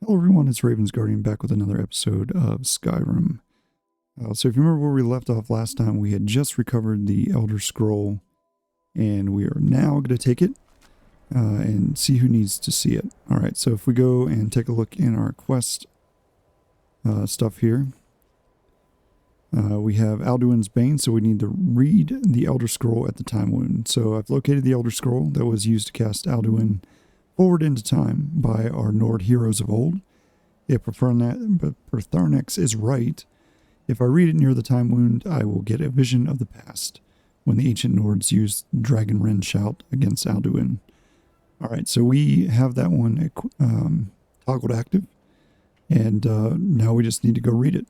Hello everyone, it's Raven's Guardian back with another episode of Skyrim. So if you remember where we left off last time, we had just recovered the Elder Scroll, and we are now going to take it and see who needs to see it. Alright, so if we go and take a look in our quest stuff here, we have Alduin's Bane, so we need to read the Elder Scroll at the Time Wound. So I've located the Elder Scroll that was used to cast Alduin forward into time by our Nord heroes of old. If Pertharnex is right, if I read it near the Time Wound, I will get a vision of the past when the ancient Nords used Dragonrend shout against Alduin. Alright, so we have that one toggled active, and now we just need to go read it.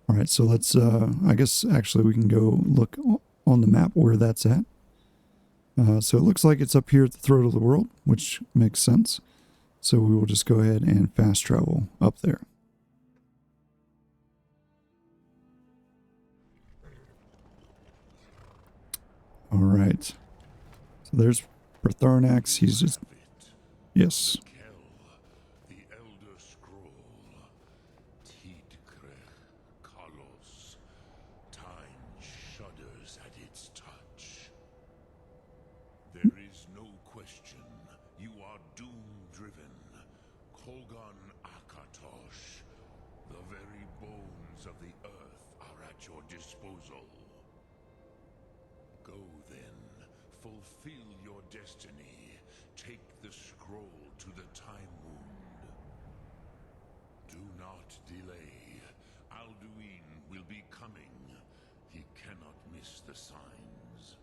Alright, so let's, I guess actually we can go look on the map where that's at. So it looks like it's up here at the throat of the world, which makes sense. So we will just go ahead and fast travel up there. Alright. So there's Pertharnex. He's just... Yes. Fulfill your destiny. Take the scroll to the Time Wound. Do not delay. Alduin will be coming. He cannot miss the signs.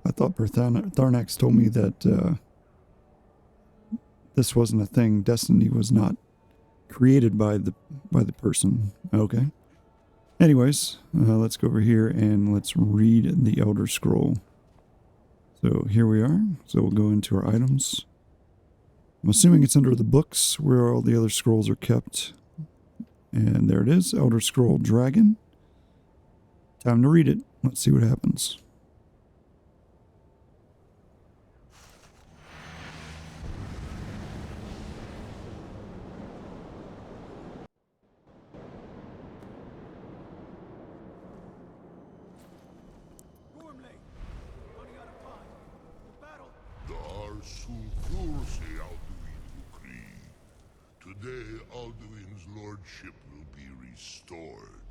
I thought Pertharnex told me that this wasn't a thing. Destiny was not created by the person. Okay. Anyways, let's go over here and let's read the Elder Scroll. So here we are. So we'll go into our items. I'm assuming it's under the books where all the other scrolls are kept. And there it is, Elder Scroll Dragon. Time to read it. Let's see what happens. Today, Alduin's lordship will be restored.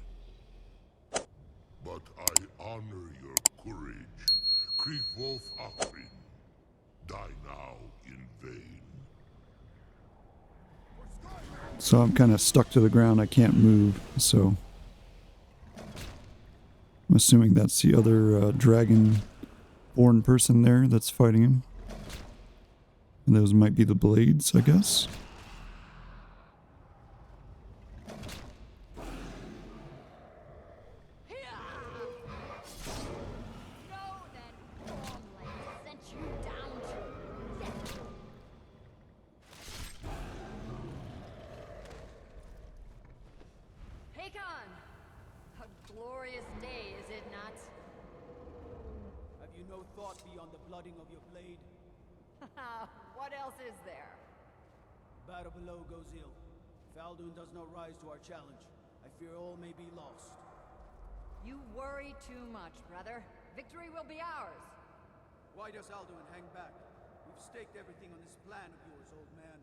But I honor your courage. Kriegwolf Akrin, die now in vain. So I'm kind of stuck to the ground. I can't move, so I'm assuming that's the other dragon-born person there that's fighting him. And those might be the blades, I guess. Thought beyond the blooding of your blade? What else is there? Battle below goes ill. If Alduin does not rise to our challenge, I fear all may be lost. You worry too much, brother. Victory will be ours. Why does Alduin hang back? We've staked everything on this plan of yours, old man.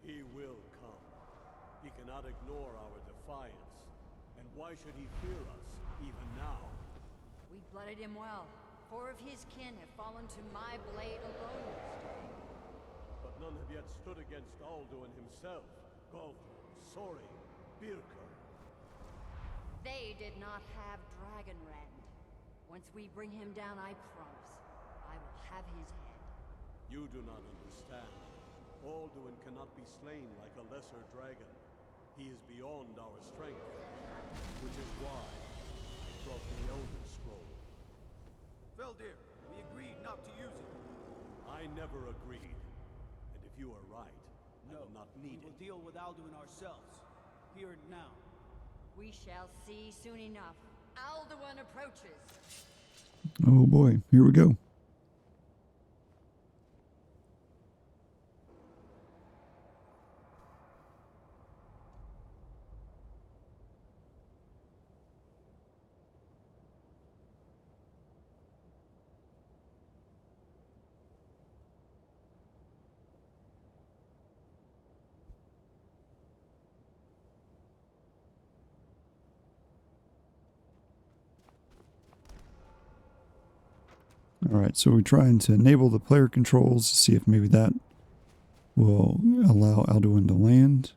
He will come. He cannot ignore our defiance. And why should he fear us, even now? We blooded him well. 4 of his kin have fallen to my blade alone yesterday. But none have yet stood against Alduin himself. Golf, Sori, Birka. They did not have Dragonrend. Once we bring him down, I promise, I will have his head. You do not understand. Alduin cannot be slain like a lesser dragon. He is beyond our strength. Which is why I brought the Elder Scroll. Veldir, we agreed not to use it. I never agreed. And if you are right, I will not need it. We will deal with Alduin ourselves. Here and now. We shall see soon enough. Alduin approaches. Oh boy, here we go. Alright, so we're trying to enable the player controls, see if maybe that will allow Alduin to land.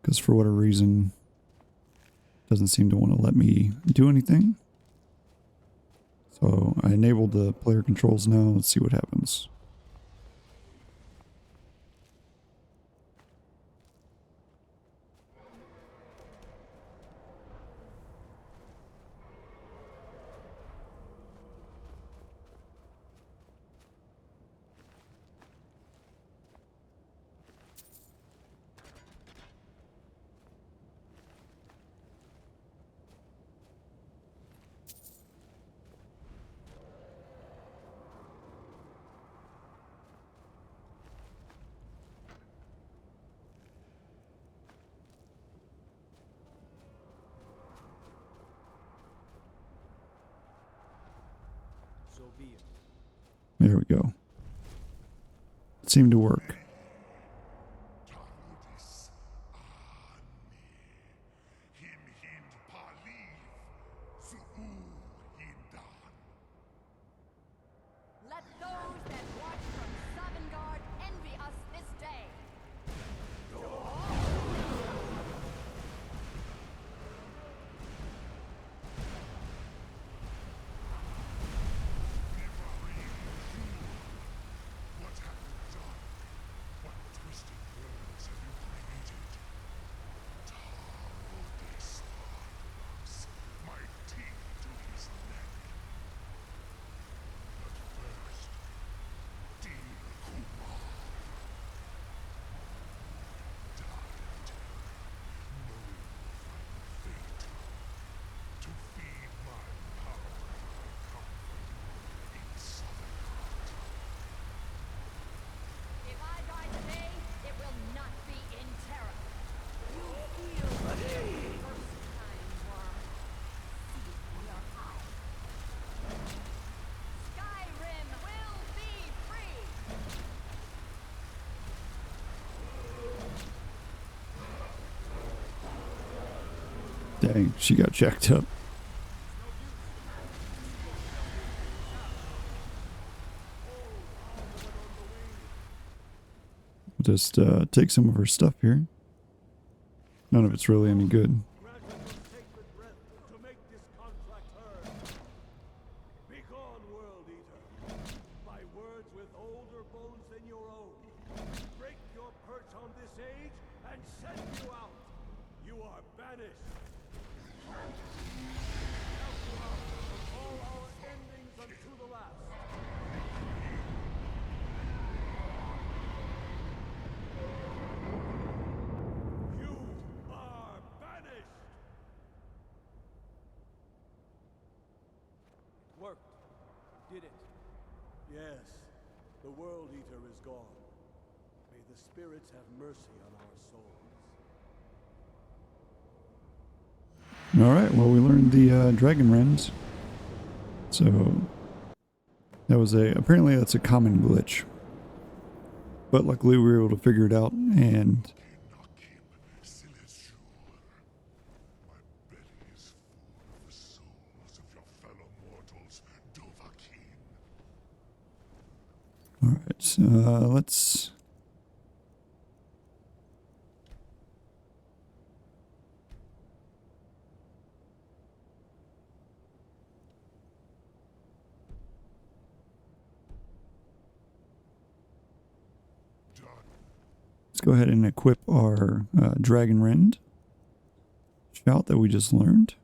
Because for whatever reason, it doesn't seem to want to let me do anything. So I enabled the player controls now. Let's see what happens. So be it. There we go. It seemed to work. Tarudis him hind paliv su'u hindan. Let those that watch from Sovngarde envy us this day. What have you done? What twisted words have you created? Tarudis my teeth to his neck. But first, dear Kumar died, knowing final fate. To feed my power and comfort in Sovngarde. If I die today, it will not be in terror. You feel the first time, worm. See your eye. Skyrim will be free. Dang, she got jacked up. We'll just take some of her stuff here. None of it's really any good. Grant us your sacred breath to make this contract heard. Begone, World Eater. My words with older bones than your own. Break your perch on this age and send you out. You are banished. Out to out from all our endings unto the last. You are banished. Worked. Did it. Yes, the World Eater is gone. May the spirits have mercy on our souls. Alright, well we learned the Dragonrend. So that was apparently that's a common glitch. But luckily we were able to figure it out and Nakim Silesur. My belly is full of the souls of your fellow mortals, Dovahkiin. alright, let's Done. let's go ahead and equip our Dragonrend shout that we just learned.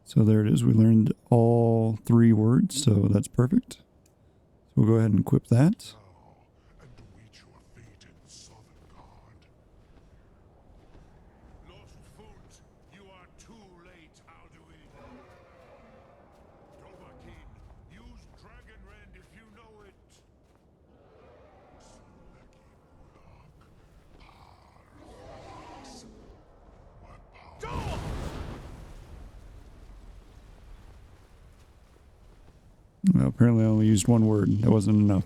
So there it is. We learned all 3 words, so that's perfect. So we'll go ahead and equip that. Now, and await your fate in Sovngarde. Lord Fund, you are too late, Alduin. Dovahkiin, use Dragonrend if you know it. Well, apparently I only used 1 word. That wasn't enough.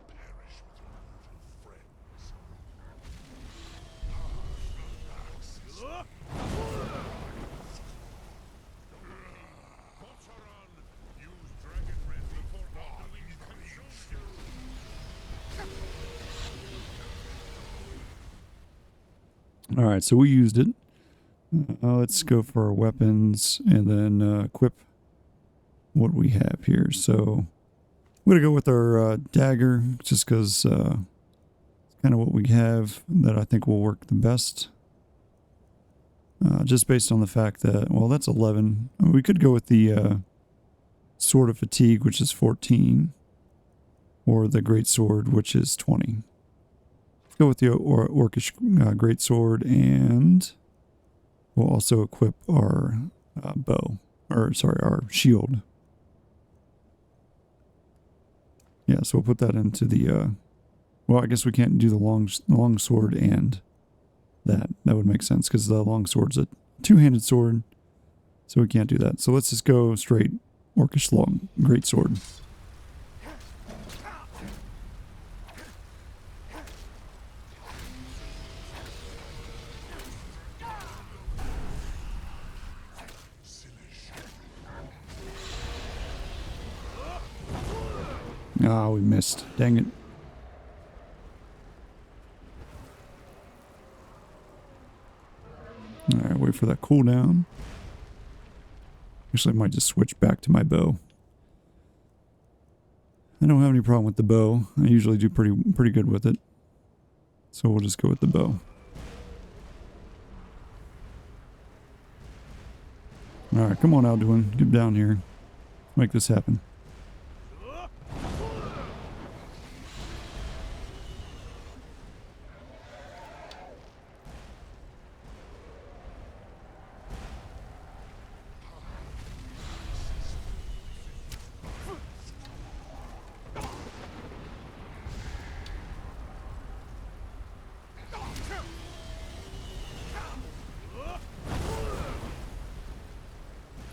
Perish with your mortal friends. Kotaran Alright, so we used it. Let's go for our weapons and then equip what we have here. So I'm going to go with our dagger just because it's kind of what we have that I think will work the best. Just based on the fact that, well, that's 11. We could go with the Sword of Fatigue, which is 14, or the Great Sword, which is 20. Let's go with the Orcish Great Sword, and we'll also equip our our shield. Yeah, so we'll put that into the, well, I guess we can't do the long sword and that. That would make sense, because the long sword's a two-handed sword, so we can't do that. So let's just go straight Orcish Great Sword. Ah, we missed. Dang it. Alright, wait for that cooldown. Actually, I might just switch back to my bow. I don't have any problem with the bow. I usually do pretty good with it. So we'll just go with the bow. Alright, come on, Alduin. Get down here. Make this happen.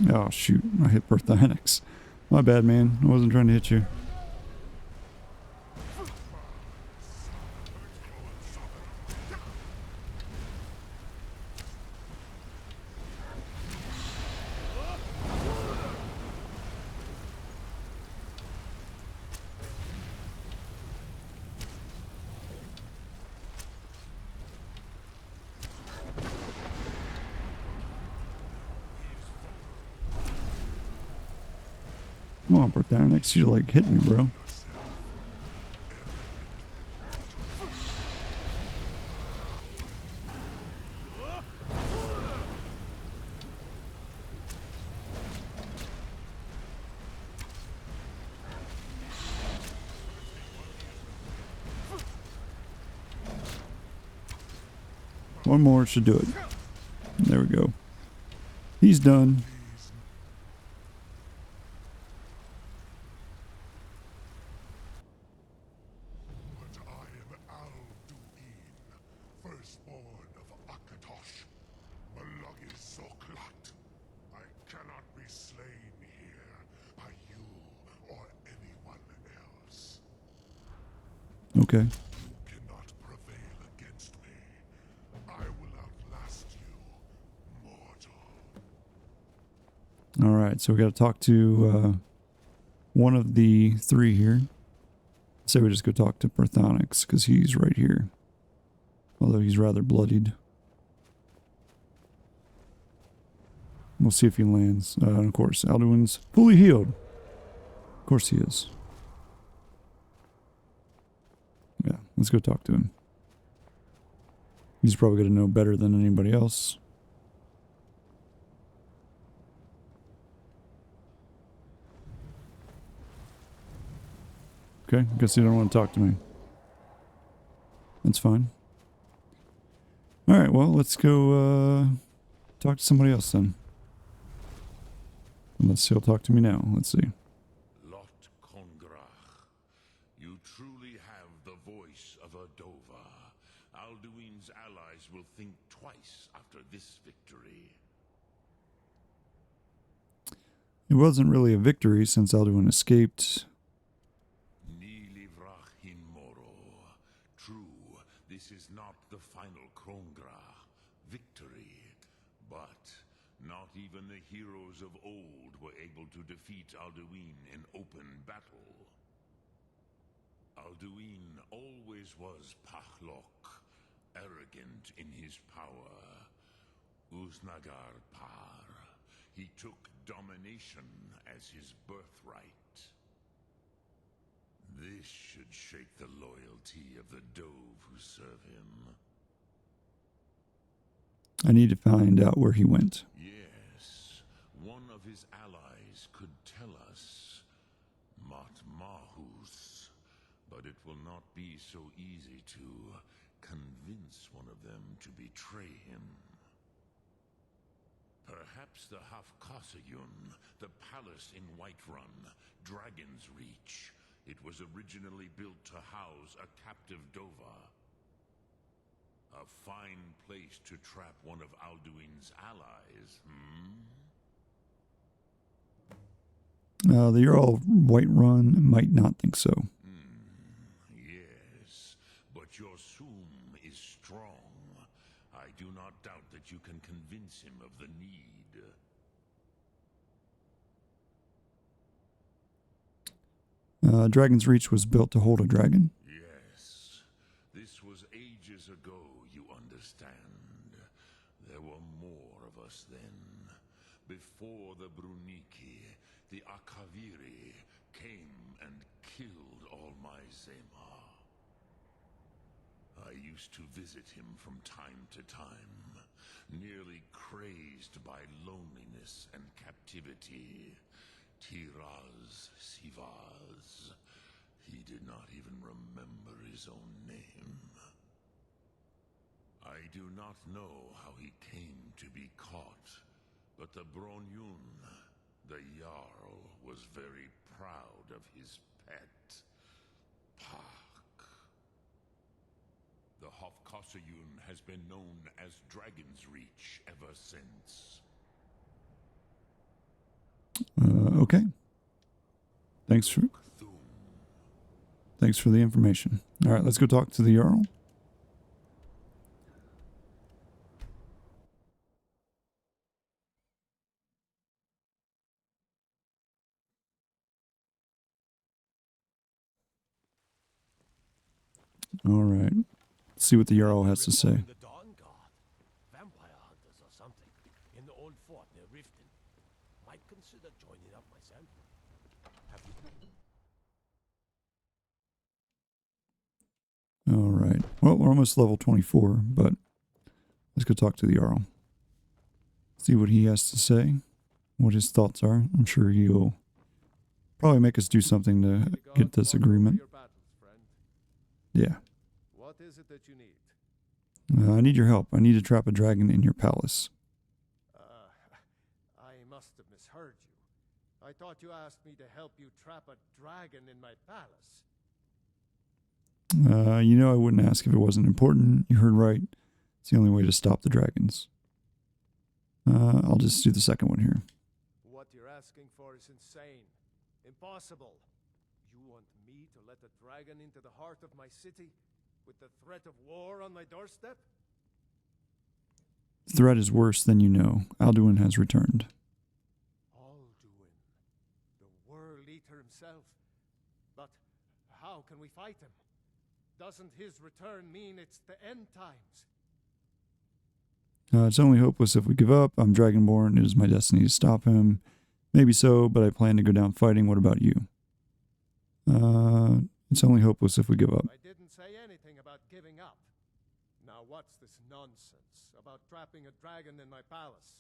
Oh, shoot. I hit Berthanix. My bad, man. I wasn't trying to hit you. Come on, Berthanix. You like hit me, bro. One more should do it. There we go. He's done. Okay. You cannot prevail against me. I will outlast you, mortal. Alright, so we gotta talk to one of the three here. So we just go talk to Berthanix, because he's right here. Although he's rather bloodied. We'll see if he lands. And of course, Alduin's fully healed. Of course he is. Yeah, let's go talk to him. He's probably going to know better than anybody else. Okay, I guess you don't want to talk to me. That's fine. Alright, well, let's go talk to somebody else then. Unless he'll talk to me now. Let's see. Lot Kongrach, you truly have the voice of a Dova. Alduin's allies will think twice after this victory. It wasn't really a victory since Alduin escaped. True, this is not the final Kongrach victory, but not even the heroes of old were able to defeat Alduin in open battle. Alduin always was Pachlok, arrogant in his power. Uznagar Par. He took domination as his birthright. This should shake the loyalty of the Dove who serve him. I need to find out where he went. Yes, one of his allies could tell us. Matmahus. But it will not be so easy to convince one of them to betray him. Perhaps the Hafkasayun, the palace in Whiterun, Dragon's Reach. It was originally built to house a captive Dova. A fine place to trap one of Alduin's allies, The Jarl Whiterun might not think so. Yes, but your Soom is strong. I do not doubt that you can convince him of the need. Dragon's Reach was built to hold a dragon. Yes, this was ages ago, you understand. There were more of us then. Before the Bruniki, the Akaviri came and killed all my Zema. I used to visit him from time to time, nearly crazed by loneliness and captivity. Tiraz Sivaz. He did not even remember his own name. I do not know how he came to be caught, but the Bronyun, the Jarl, was very proud of his pet, Pak. The Hofkasayun has been known as Dragon's Reach ever since. Okay. Thanks for the information. All right, let's go talk to the Jarl. All right. Let's see what the Jarl has to say. The Dawn Guard. Vampire hunters or something. In the old fort near Riften. Might consider joining up myself. Have you... All right. Well, we're almost level 24, but let's go talk to the Jarl. See what he has to say, what his thoughts are. I'm sure he'll probably make us do something to get this agreement. Yeah. What is it that you need? I need your help. I need to trap a dragon in your palace. I must have misheard you. I thought you asked me to help you trap a dragon in my palace. I wouldn't ask if it wasn't important. You heard right. It's the only way to stop the dragons. I'll just do the second one here. What you're asking for is insane. Impossible. You want me to let a dragon into the heart of my city with the threat of war on my doorstep? The threat is worse than you know. Alduin has returned. Alduin, the World Eater himself. But how can we fight him? Doesn't his return mean it's the end times? It's only hopeless if we give up. I'm Dragonborn. It is my destiny to stop him. Maybe so, but I plan to go down fighting. What about you? It's only hopeless if we give up. I didn't say anything about giving up. Now what's this nonsense about trapping a dragon in my palace?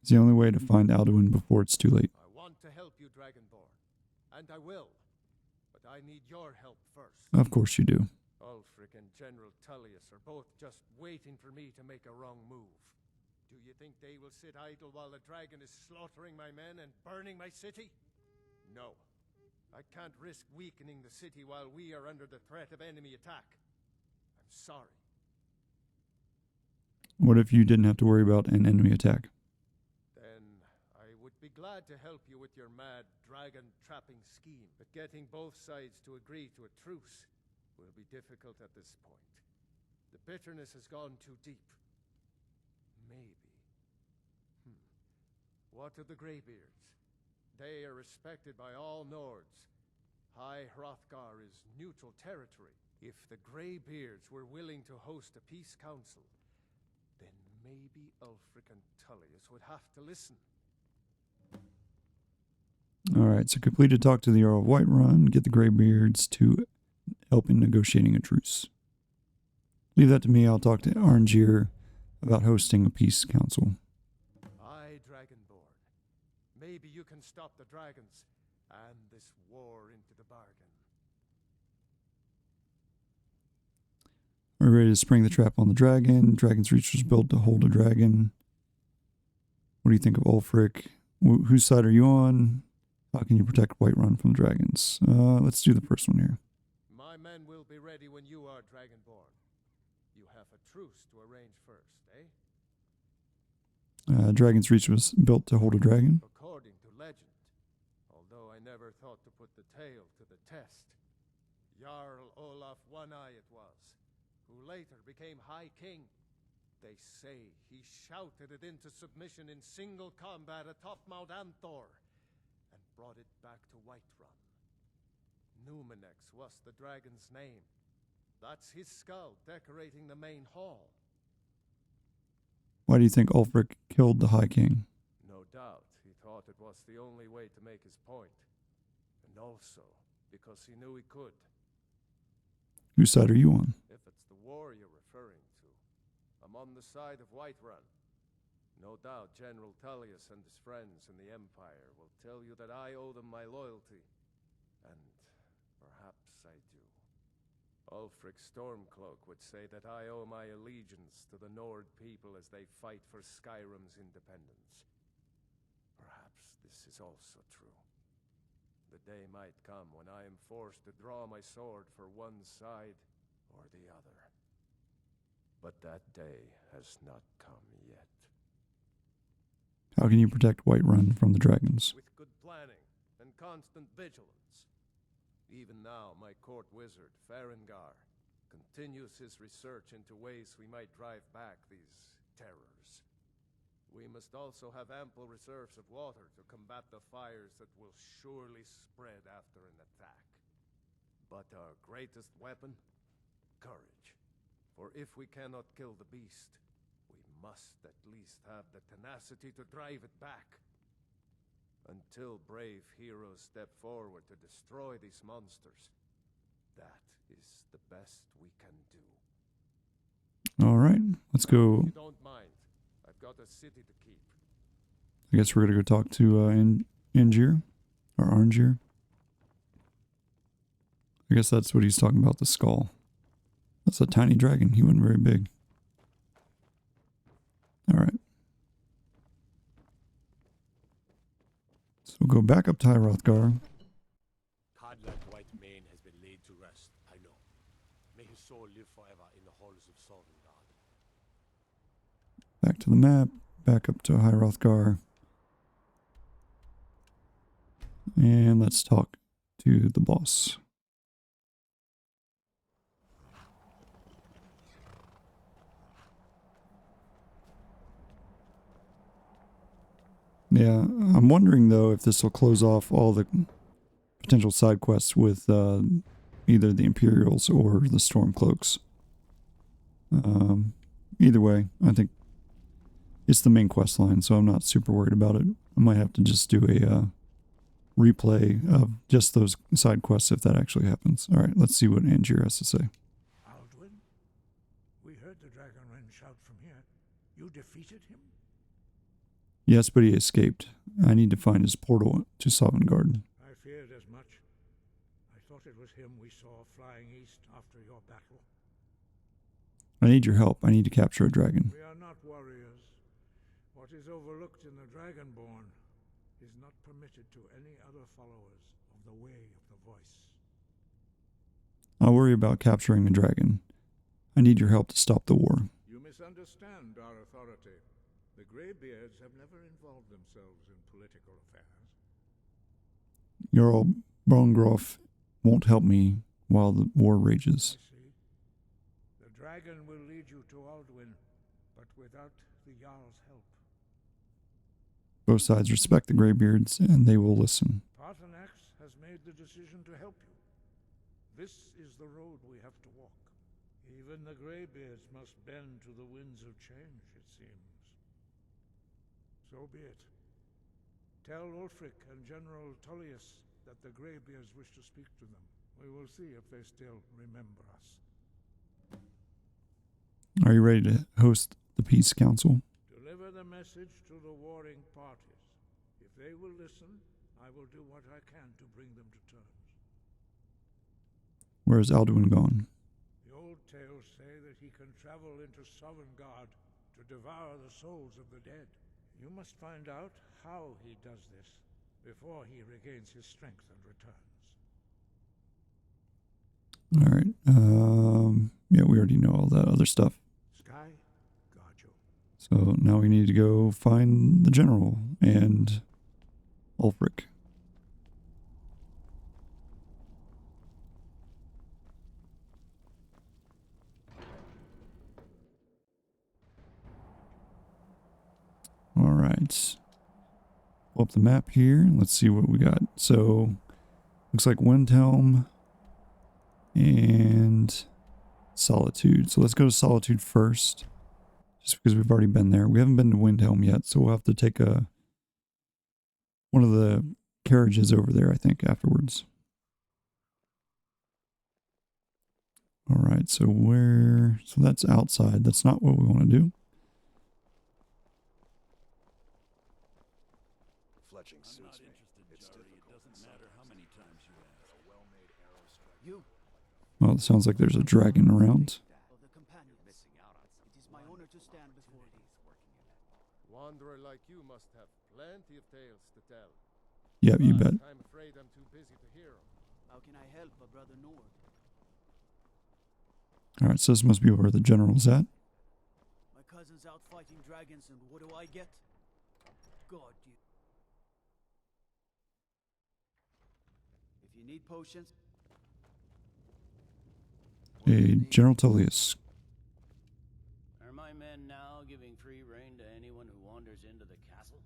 It's the only way to find Alduin before it's too late. I want to help you, Dragonborn. And I will. But I need your help first. Of course you do. Ulfric and General Tullius are both just waiting for me to make a wrong move. Do you think they will sit idle while the dragon is slaughtering my men and burning my city? No. I can't risk weakening the city while we are under the threat of enemy attack. I'm sorry. What if you didn't have to worry about an enemy attack? Then I would be glad to help you with your mad dragon trapping scheme. But getting both sides to agree to a truce will be difficult at this point. The bitterness has gone too deep. Maybe. What of the Greybeards? They are respected by all Nords. High Hrothgar is neutral territory. If the Greybeards were willing to host a peace council, then maybe Ulfric and Tullius would have to listen. Alright, so complete a talk to the Earl of Whiterun, get the Greybeards to help in negotiating a truce. Leave that to me, I'll talk to Arngeir about hosting a peace council. Aye, Dragonborn. Maybe you can stop the dragons and this war into the bargain. We're ready to spring the trap on the dragon. Dragon's Reach was built to hold a dragon. What do you think of Ulfric? Whose side are you on? How can you protect Whiterun from the dragons? Let's do the first one here. My men will be ready when you are, Dragonborn. You have a truce to arrange first, eh? Dragon's Reach was built to hold a dragon. According to legend, although I never thought to put the tale to the test, Jarl Olaf One-Eye it was, who later became High King. They say he shouted it into submission in single combat atop Mount Anthor, and brought it back to Whiterun. Numenex was the dragon's name. That's his skull decorating the main hall. Why do you think Ulfric killed the High King? No doubt he thought it was the only way to make his point. And also because he knew he could. Whose side are you on? If it's the war you're referring to, I'm on the side of Whiterun. No doubt General Tullius and his friends in the Empire will tell you that I owe them my loyalty. And perhaps I do. Ulfric Stormcloak would say that I owe my allegiance to the Nord people as they fight for Skyrim's independence. Perhaps this is also true. The day might come when I am forced to draw my sword for one side or the other. But that day has not come yet. How can you protect Whiterun from the dragons? With good planning and constant vigilance. Even now, my court wizard, Farengar, continues his research into ways we might drive back these terrors. We must also have ample reserves of water to combat the fires that will surely spread after an attack. But our greatest weapon? Courage. For if we cannot kill the beast, we must at least have the tenacity to drive it back. Until brave heroes step forward to destroy these monsters, that is the best we can do. All right, let's go. If you don't mind, I've got a city to keep. I guess we're going to go talk to Angier, or Arngeir. I guess that's what he's talking about, the skull. That's a tiny dragon. He wasn't very big. All right. So we'll go back up to High Hrothgar. Cadlak Whitemane has been laid to rest, I know. May his soul live forever in the halls of Sovngarde. Back to the map. Back up to High Hrothgar. And let's talk to the boss. Yeah, I'm wondering though if this will close off all the potential side quests with either the Imperials or the Stormcloaks. Either way, I think it's the main quest line, so I'm not super worried about it. I might have to just do a replay of just those side quests if that actually happens. Alright, let's see what Angier has to say. Alduin, we heard the Dragonrend shout from here. You defeated him? Yes, but he escaped. I need to find his portal to Sovngarde. I feared as much. I thought it was him we saw flying east after your battle. I need your help. I need to capture a dragon. We are not warriors. What is overlooked in the Dragonborn is not permitted to any other followers of the Way of the Voice. I'll worry about capturing a dragon. I need your help to stop the war. You misunderstand our authority. The Greybeards have never involved themselves in political affairs. Jarl Brongroff won't help me while the war rages. I see. The dragon will lead you to Alduin, but without the Jarl's help. Both sides respect the Greybeards, and they will listen. Paarthurnax has made the decision to help you. This is the road we have to walk. Even the Greybeards must bend to the winds of change, it seems. So be it. Tell Ulfric and General Tullius that the Greybeards wish to speak to them. We will see if they still remember us. Are you ready to host the Peace Council? Deliver the message to the warring parties. If they will listen, I will do what I can to bring them to terms. Where's Alduin gone? The old tales say that he can travel into Sovngarde to devour the souls of the dead. You must find out how he does this before he regains his strength and returns. Alright, yeah, we already know all that other stuff. Sky, got you. So now we need to go find the general and Ulfric. Alright. Pull up the map here. Let's see what we got. So, looks like Windhelm and Solitude. So let's go to Solitude first. Just because we've already been there. We haven't been to Windhelm yet, so we'll have to take one of the carriages over there, I think, afterwards. Alright, so that's outside. That's not what we want to do. Well, it sounds like there's a dragon around. Of the companions. It is my honor to stand before you. Wanderer like you must have plenty of tales to tell. Yeah, you But bet. I'm afraid I'm too busy to hear 'em. How can I help a brother Nord? Alright, so this must be where the general's at. My cousin's out fighting dragons, and what do I get? God, you. If you need potions, Hey, General Tullius. Are my men now giving free rein to anyone who wanders into the castle?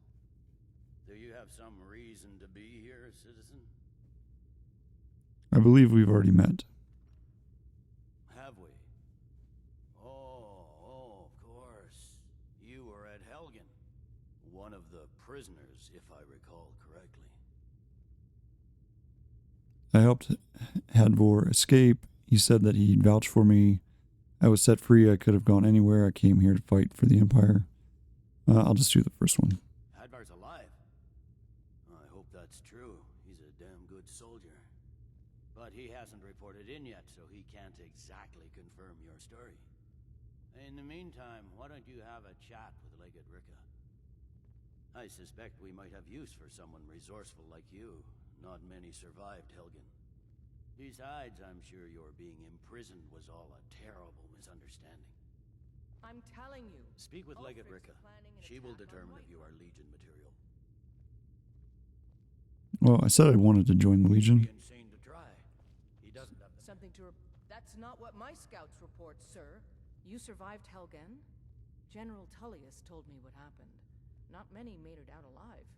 Do you have some reason to be here, citizen? I believe we've already met. Have we? Oh, of course. You were at Helgen. One of the prisoners, if I recall correctly. I helped Hadvor escape. He said that he'd vouch for me. I was set free. I could have gone anywhere. I came here to fight for the Empire. I'll just do the first one. Hadvar's alive. I hope that's true. He's a damn good soldier. But he hasn't reported in yet, so he can't exactly confirm your story. In the meantime, why don't you have a chat with Legate Ricka? I suspect we might have use for someone resourceful like you. Not many survived Helgen. Besides, I'm sure your being imprisoned was all a terrible misunderstanding. I'm telling you. Speak with Legate Ulfric's Ricka. planning an She will attack on determine if White. you are Legion material. Well, I said I wanted to join the Legion. Be insane to try. He doesn't have the... Something to... That's not what my scouts report, sir. You survived Helgen? General Tullius told me what happened. Not many made it out alive.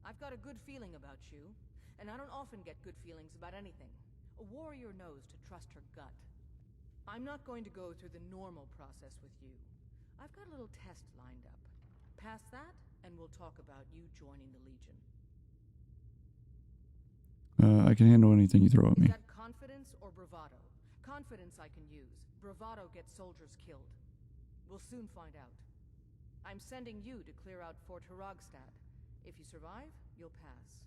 I've got a good feeling about you, and I don't often get good feelings about anything. A warrior knows to trust her gut. I'm not going to go through the normal process with you. I've got a little test lined up. Pass that, and we'll talk about you joining the Legion. I can handle anything you throw at me. Is that confidence or bravado? Confidence I can use. Bravado gets soldiers killed. We'll soon find out. I'm sending you to clear out Fort Hrogstad. If you survive, you'll pass.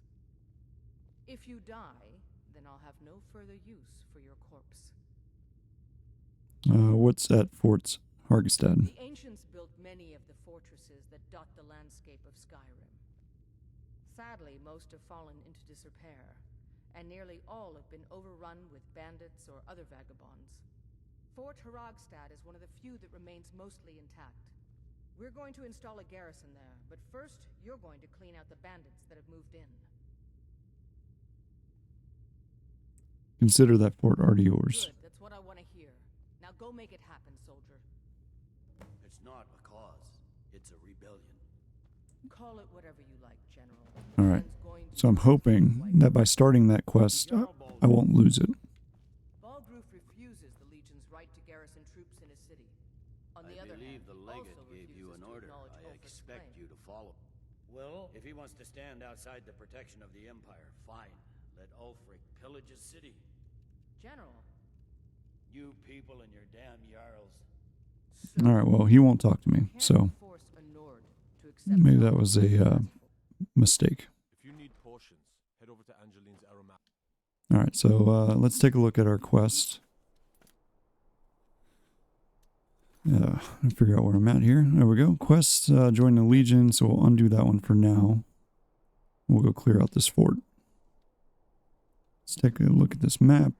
If you die, then I'll have no further use for your corpse. What's at Fort Hrogstad? The ancients built many of the fortresses that dot the landscape of Skyrim. Sadly, most have fallen into disrepair, and nearly all have been overrun with bandits or other vagabonds. Fort Hrogstad is one of the few that remains mostly intact. We're going to install a garrison there, but first, you're going to clean out the bandits that have moved in. Consider that fort already yours. Good, that's what I want to hear. Now go make it happen, soldier. It's not a cause. It's a rebellion. Call it whatever you like, General. Alright, Plan's going to so I'm hoping that by starting that quest, I won't lose it. garrison troops in his city. On the I other believe hand, the he legate also gave you refuses an to order. acknowledge I Ulfric's expect claim. you to follow. Well, if he wants to stand outside the protection of the Empire, fine. Let Ulfric pillage his city. General, You people and your damn jarls. All right, well, he won't talk to me, so force a Nord to accept maybe that was a Alfred's mistake. If you need potions, head over to Angeline's aromatic. All right, so let's take a look at our quest. I figure out where I'm at here. There we go. Quest, join the Legion, so we'll undo that one for now. We'll go clear out this fort. Let's take a look at this map.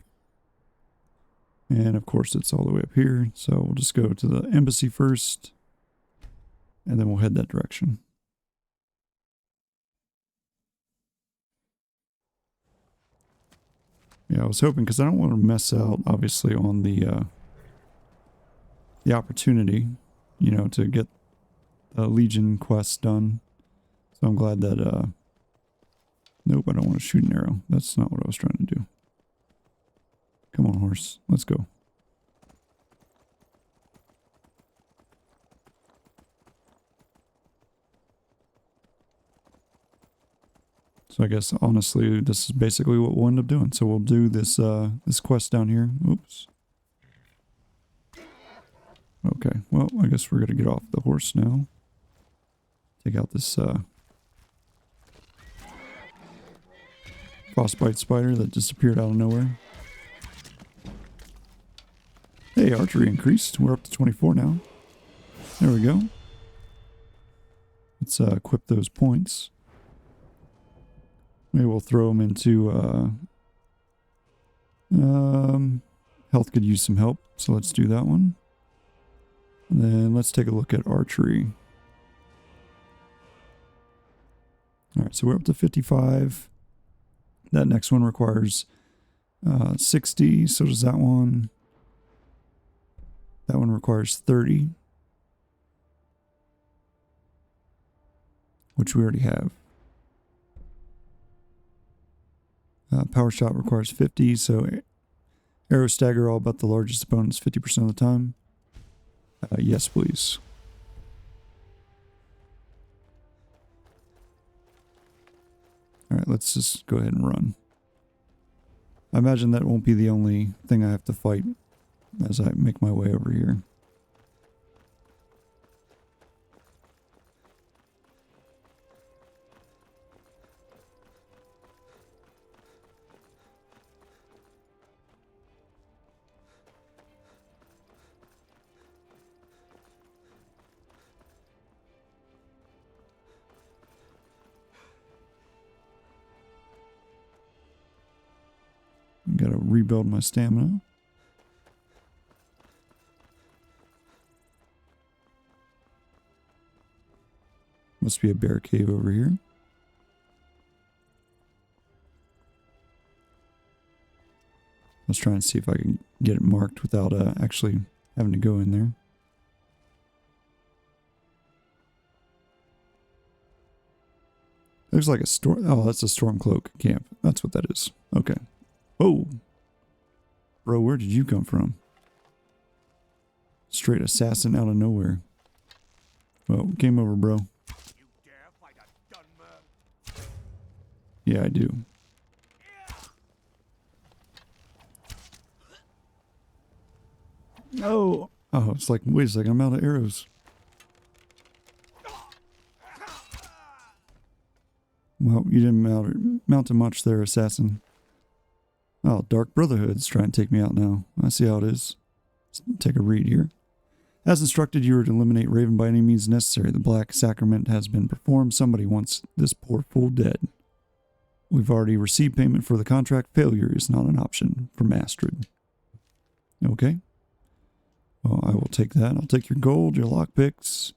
And of course it's all the way up here, so we'll just go to the embassy first, and then we'll head that direction. Yeah, I was hoping, because I don't want to mess out, obviously, on the opportunity, you know, to get the Legion quest done. So I'm glad that, nope, I don't want to shoot an arrow. That's not what I was trying to do. Come on, horse. Let's go. So I guess, honestly, this is basically what we'll end up doing. So we'll do this this quest down here. Oops. Okay, well, I guess we're going to get off the horse now. Take out this frostbite spider that disappeared out of nowhere. Hey, archery increased. We're up to 24 now. There we go. Let's equip those points. Maybe we'll throw them into... health could use some help, so let's do that one. And then let's take a look at archery. Alright, so we're up to 55. That next one requires 60, so does that one. That one requires 30. Which we already have. Power shot requires 50, so arrow stagger all but the largest opponents 50% of the time. Yes, please. Alright, let's just go ahead and run. I imagine that won't be the only thing I have to fight as I make my way over here. Gotta rebuild my stamina. Must be a bear cave over here. Let's try and see if I can get it marked without actually having to go in there. Looks like a storm. Oh, that's a Stormcloak camp. That's what that is. Okay. Oh. Bro, where did you come from? Straight assassin out of nowhere. Well, game over, bro. You dare fight a gunman? Yeah, I do. Oh. Oh, it's like, wait a second, I'm out of arrows. Well, you didn't mount to much there, assassin. Oh, Dark Brotherhood's trying to take me out now. I see how it is. Let's take a read here. As instructed, you are to eliminate Raven by any means necessary. The Black Sacrament has been performed. Somebody wants this poor fool dead. We've already received payment for the contract. Failure is not an option from Astrid. Okay. Well, I will take that. I'll take your gold, your lockpicks.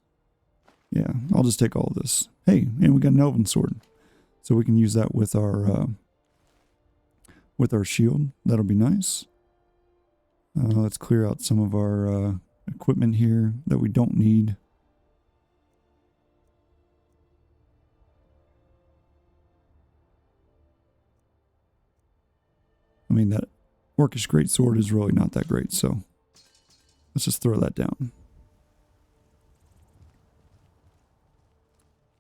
Yeah, I'll just take all of this. Hey, and we got an elven sword. So we can use that with our shield. That'll be nice. Let's clear out some of our equipment here that we don't need. I mean, that Orcish greatsword is really not that great, so Let's just throw that down.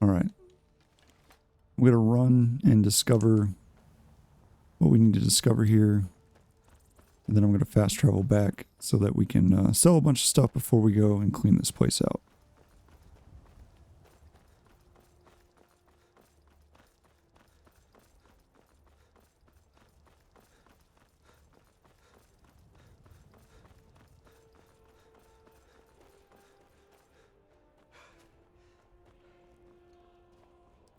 Alright. We're going to run and discover what we need to discover here. And then I'm going to fast travel back so that we can sell a bunch of stuff before we go and clean this place out.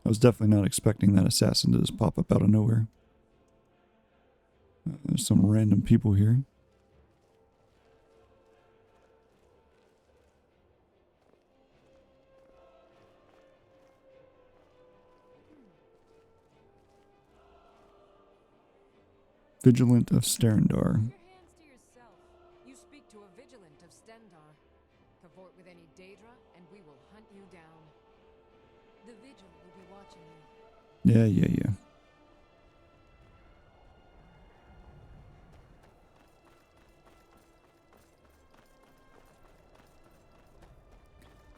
I was definitely not expecting that assassin to just pop up out of nowhere. There's some random people here. Vigilant of Sterndar. Your hands to yourself. You speak to a vigilant of Stendarr. Cavort with any Daedra, and we will hunt you down. The vigil will be watching you. Yeah.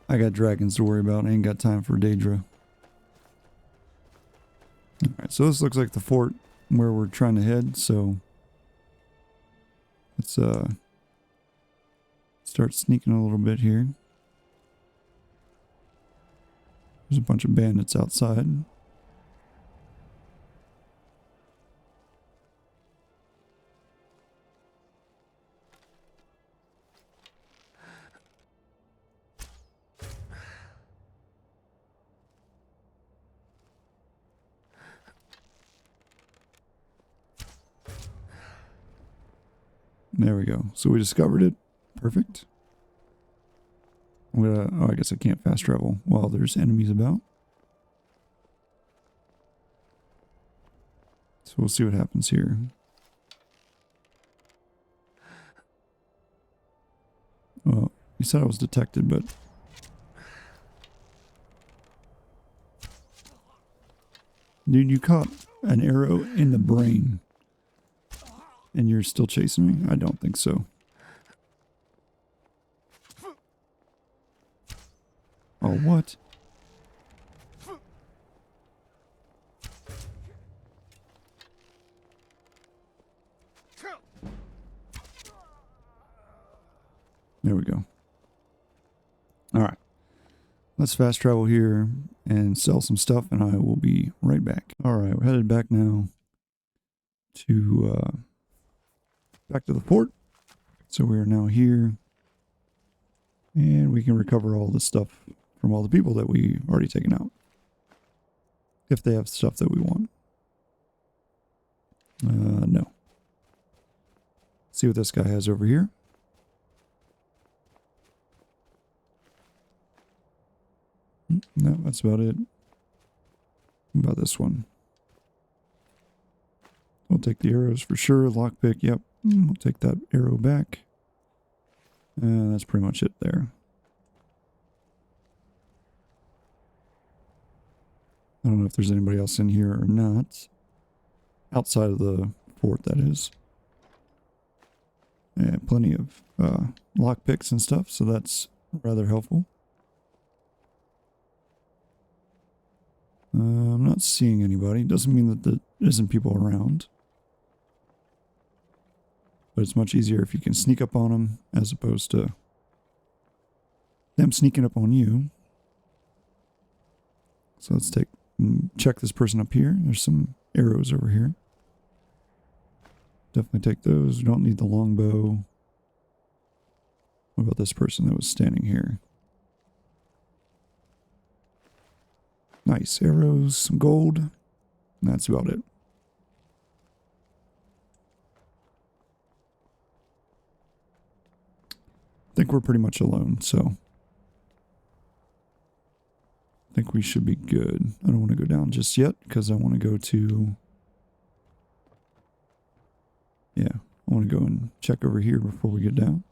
I got dragons to worry about. I ain't got time for Daedra. Alright, so this looks like the fort where we're trying to head, so let's start sneaking a little bit here. There's a bunch of bandits outside. There we go. So we discovered it. Perfect. I'm gonna... Oh, I guess I can't fast travel while there's enemies about. So we'll see what happens here. Well, he said I was detected, but... Dude, you caught an arrow in the brain. And you're still chasing me? I don't think so. Oh, what? There we go. Alright. Let's fast travel here and sell some stuff, and I will be right back. Alright, we're headed back now to... back to the fort. So we are now here. And we can recover all the stuff from all the people that we already taken out. If they have stuff that we want. No. See what this guy has over here. No, that's about it. What about this one? We'll take the arrows for sure. Lockpick, yep. We'll take that arrow back. And that's pretty much it there. I don't know if there's anybody else in here or not. Outside of the fort, that is. Yeah, plenty of lockpicks and stuff, so that's rather helpful. I'm not seeing anybody. Doesn't mean that there isn't people around. But it's much easier if you can sneak up on them as opposed to them sneaking up on you. So let's check this person up here. There's some arrows over here. Definitely take those. We don't need the longbow. What about this person that was standing here? Nice arrows, some gold. And that's about it. I think we're pretty much alone, so I think we should be good. I don't want to go down just yet because I want to go to... Yeah, I want to go and check over here before we get down.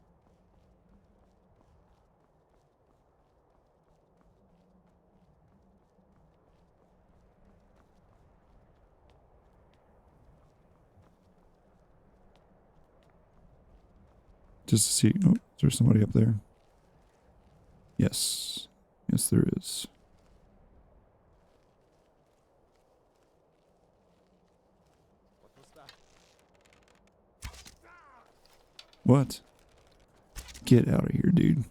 just to see. Oh, is there somebody up there? Yes. Yes, there is. What was that? What? Get out of here, dude.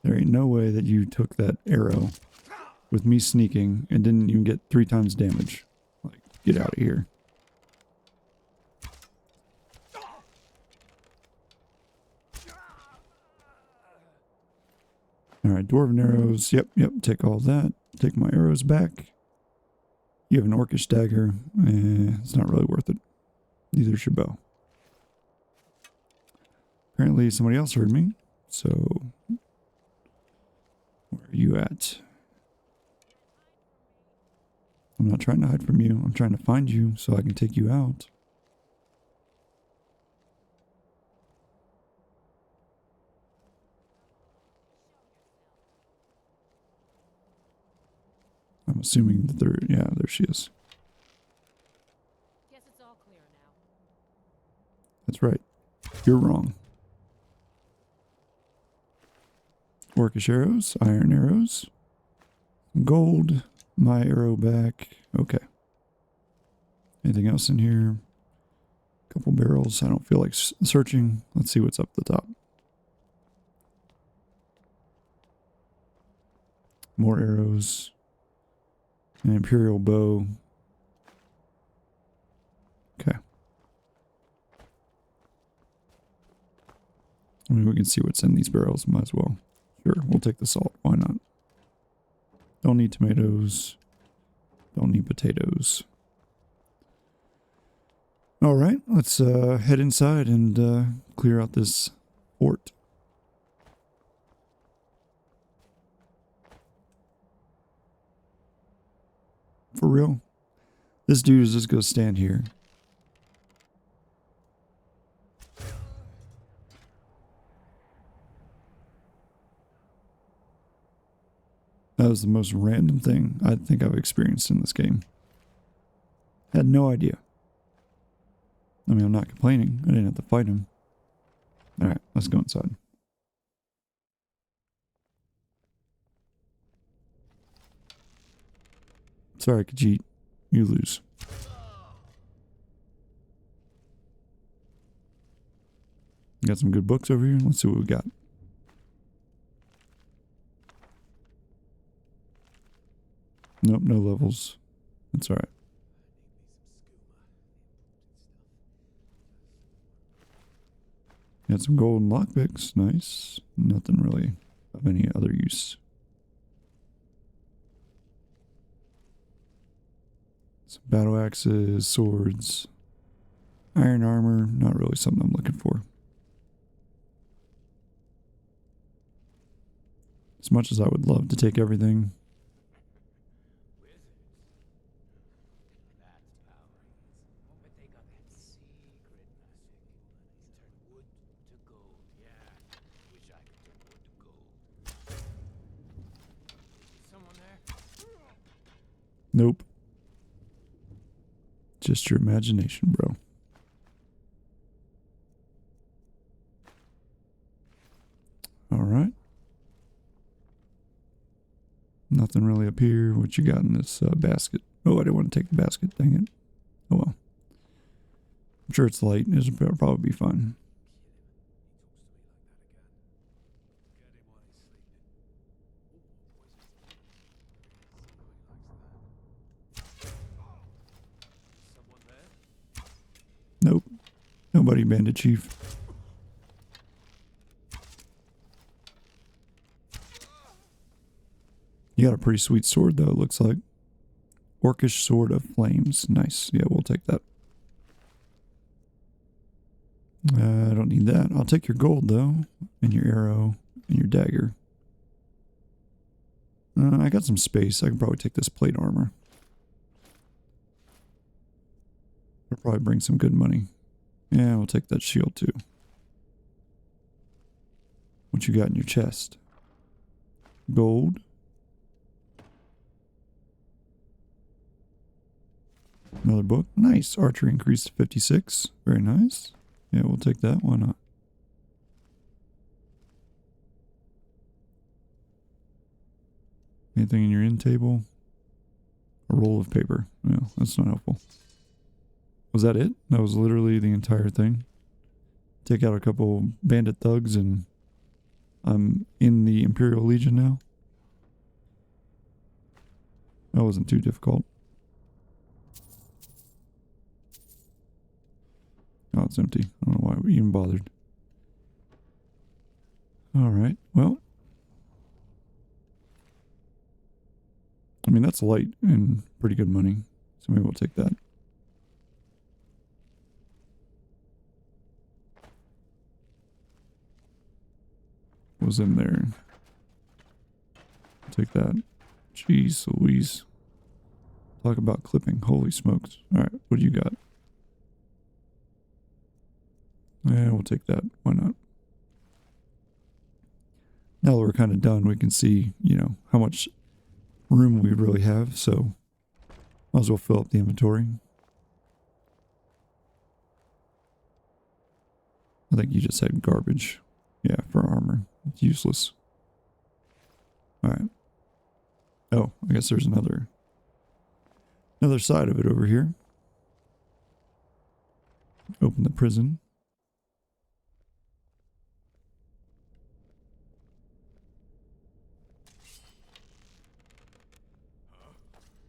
There ain't no way that you took that arrow with me sneaking and didn't even get 3 times damage. Like, get out of here. Alright, dwarven arrows. Yep, take all that. Take my arrows back. You have an orcish dagger. It's not really worth it. Neither is your bow. Apparently somebody else heard me. So, where are you at? I'm not trying to hide from you. I'm trying to find you so I can take you out. I'm assuming that there she is. Guess it's all clear now. That's right. You're wrong. Orcish arrows, iron arrows, gold, my arrow back. Okay. Anything else in here? Couple barrels. I don't feel like searching. Let's see what's up the top. More arrows. An imperial bow. Okay. I mean, we can see what's in these barrels. Might as well. Sure, we'll take the salt. Why not? Don't need tomatoes. Don't need potatoes. Alright, let's head inside and clear out this fort. For real? This dude is just gonna stand here. That was the most random thing I think I've experienced in this game. Had no idea. I mean, I'm not complaining. I didn't have to fight him. Alright, let's go inside. Sorry, Khajiit. You lose. Got some good books over here. Let's see what we got. Nope, no levels. That's alright. Got some golden lockpicks. Nice. Nothing really of any other use. Some battle axes, swords, iron armor. Not really something I'm looking for. As much as I would love to take everything. Nope. Just your imagination, bro. Alright. Nothing really up here. What you got in this basket? Oh, I didn't want to take the basket. Dang it. Oh well. I'm sure it's light. It'll probably be fine. Nope. Nobody, Bandit Chief. You got a pretty sweet sword, though, it looks like. Orcish Sword of Flames. Nice. Yeah, we'll take that. I don't need that. I'll take your gold, though. And your arrow. And your dagger. I got some space. I can probably take this plate armor. It'll probably bring some good money. Yeah, we'll take that shield, too. What you got in your chest? Gold. Another book. Nice. Archery increased to 56. Very nice. Yeah, we'll take that. Why not? Anything in your end table? A roll of paper. No, that's not helpful. Was that it? That was literally the entire thing. Take out a couple bandit thugs and I'm in the Imperial Legion now. That wasn't too difficult. Oh, it's empty. I don't know why we even bothered. Alright, well. I mean, that's light and pretty good money. So maybe we'll take that. What was in there? Take that. Jeez Louise. Talk about clipping. Holy smokes. Alright, what do you got? Yeah, we'll take that. Why not? Now that we're kind of done, we can see, you know, how much room we really have, so might as well fill up the inventory. I think you just had garbage. Yeah, for armor. It's useless. Alright. Oh, I guess there's another side of it over here. Open the prison.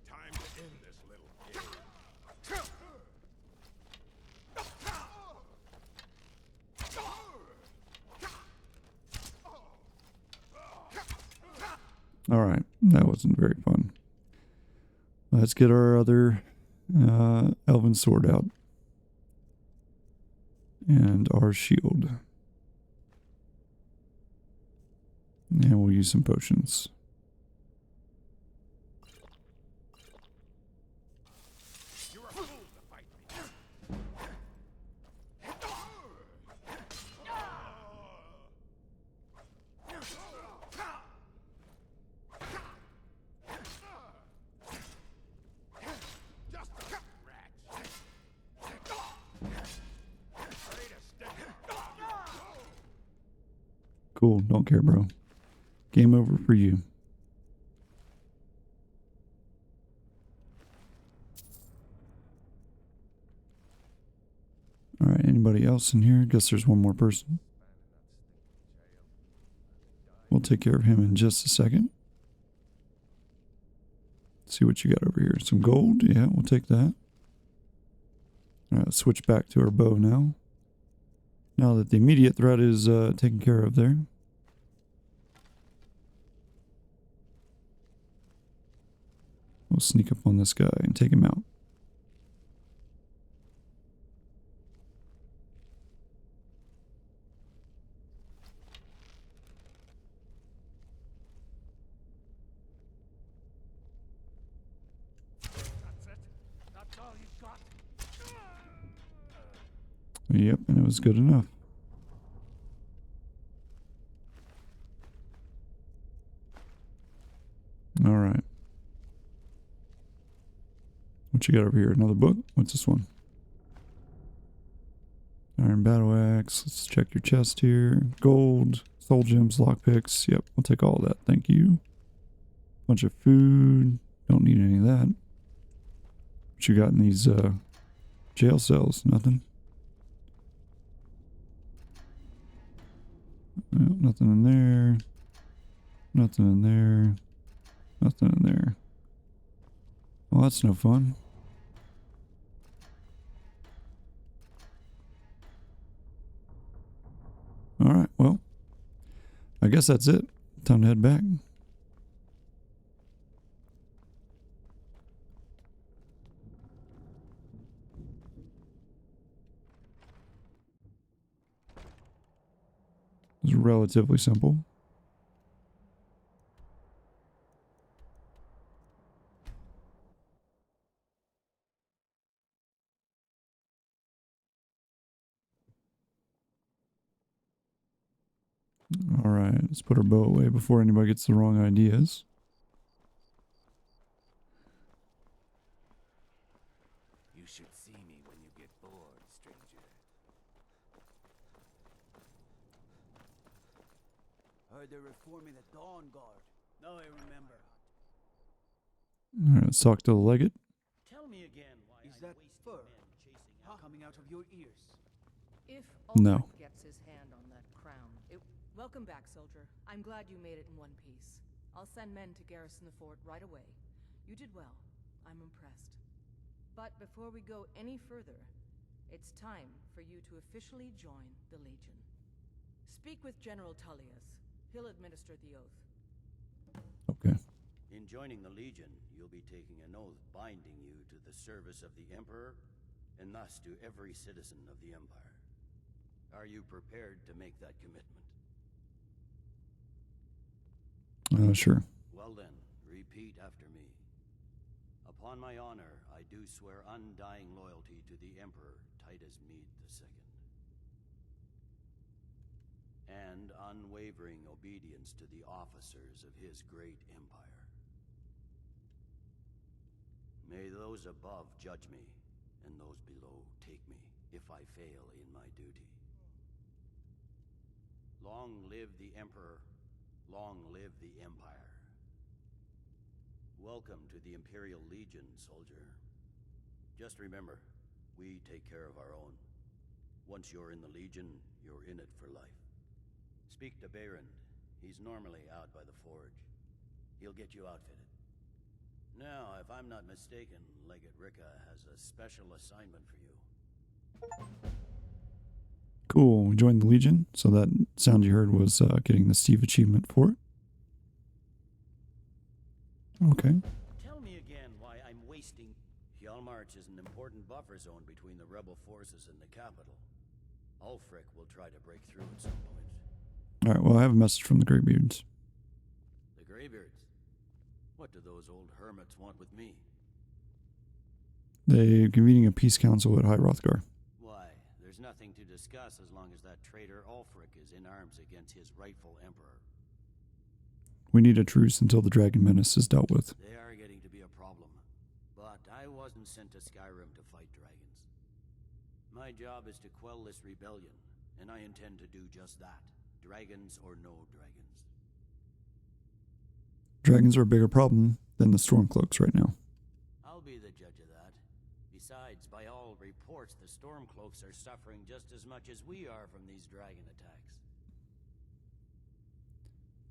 Time to end this little game. Alright, that wasn't very fun. Let's get our other elven sword out. And our shield. And we'll use some potions. You're a fool to fight me. Just a rat. Afraid of stepping. Cool, don't care, bro. Game over for you. Alright, anybody else in here? Guess there's one more person. We'll take care of him in just a second. See what you got over here. Some gold? Yeah, we'll take that. Alright, let's switch back to our bow now. Now that the immediate threat is taken care of there. We'll sneak up on this guy and take him out. That's it. That's all you've got. Yep, and it was good enough. Alright. What you got over here? Another book? What's this one? Iron battle axe. Let's check your chest here. Gold, soul gems, lockpicks. Yep, I'll take all of that. Thank you. Bunch of food. Don't need any of that. What you got in these jail cells? Nothing. Nothing in there. Nothing in there. Nothing in there. Well, that's no fun. Alright, well, I guess that's it. Time to head back. It's relatively simple. Alright, let's put our bow away before anybody gets the wrong ideas. Heard they're reforming the Dawn Guard. Now I remember. Alright, let's talk to the legate. Tell me again why Is I'm that wasting fur men chasing after coming out of your ears? If No. Ulfric gets his hand on that crown, Welcome back, soldier. I'm glad you made it in one piece. I'll send men to garrison the fort right away. You did well. I'm impressed. But before we go any further, it's time for you to officially join the Legion. Speak with General Tullius. He'll administer the oath. Okay. In joining the Legion, you'll be taking an oath binding you to the service of the Emperor, and thus to every citizen of the Empire. Are you prepared to make that commitment? Sure. Well then, repeat after me. Upon my honor, I do swear undying loyalty to the Emperor Titus Mede II. And unwavering obedience to the officers of his great empire. May those above judge me, and those below take me, if I fail in my duty. Long live the Emperor, long live the Empire. Welcome to the Imperial Legion, soldier. Just remember, we take care of our own. Once you're in the Legion, you're in it for life. Speak to Behrend. He's normally out by the forge. He'll get you outfitted. Now, if I'm not mistaken, Legate Ricka has a special assignment for you. Cool. We joined the Legion. So that sound you heard was getting the Steve achievement for it. Okay. Tell me again why I'm wasting... Hjalmarch is an important buffer zone between the rebel forces and the capital. Ulfric will try to break through at some point. Alright, well I have a message from the Greybeards. The Greybeards? What do those old hermits want with me? They're convening a peace council at High Hrothgar. Why, there's nothing to discuss as long as that traitor Ulfric is in arms against his rightful emperor. We need a truce until the dragon menace is dealt with. They are getting to be a problem. But I wasn't sent to Skyrim to fight dragons. My job is to quell this rebellion, and I intend to do just that. Dragons or no dragons. Dragons are a bigger problem than the Stormcloaks right now. I'll be the judge of that. Besides, by all reports, the Stormcloaks are suffering just as much as we are from these dragon attacks.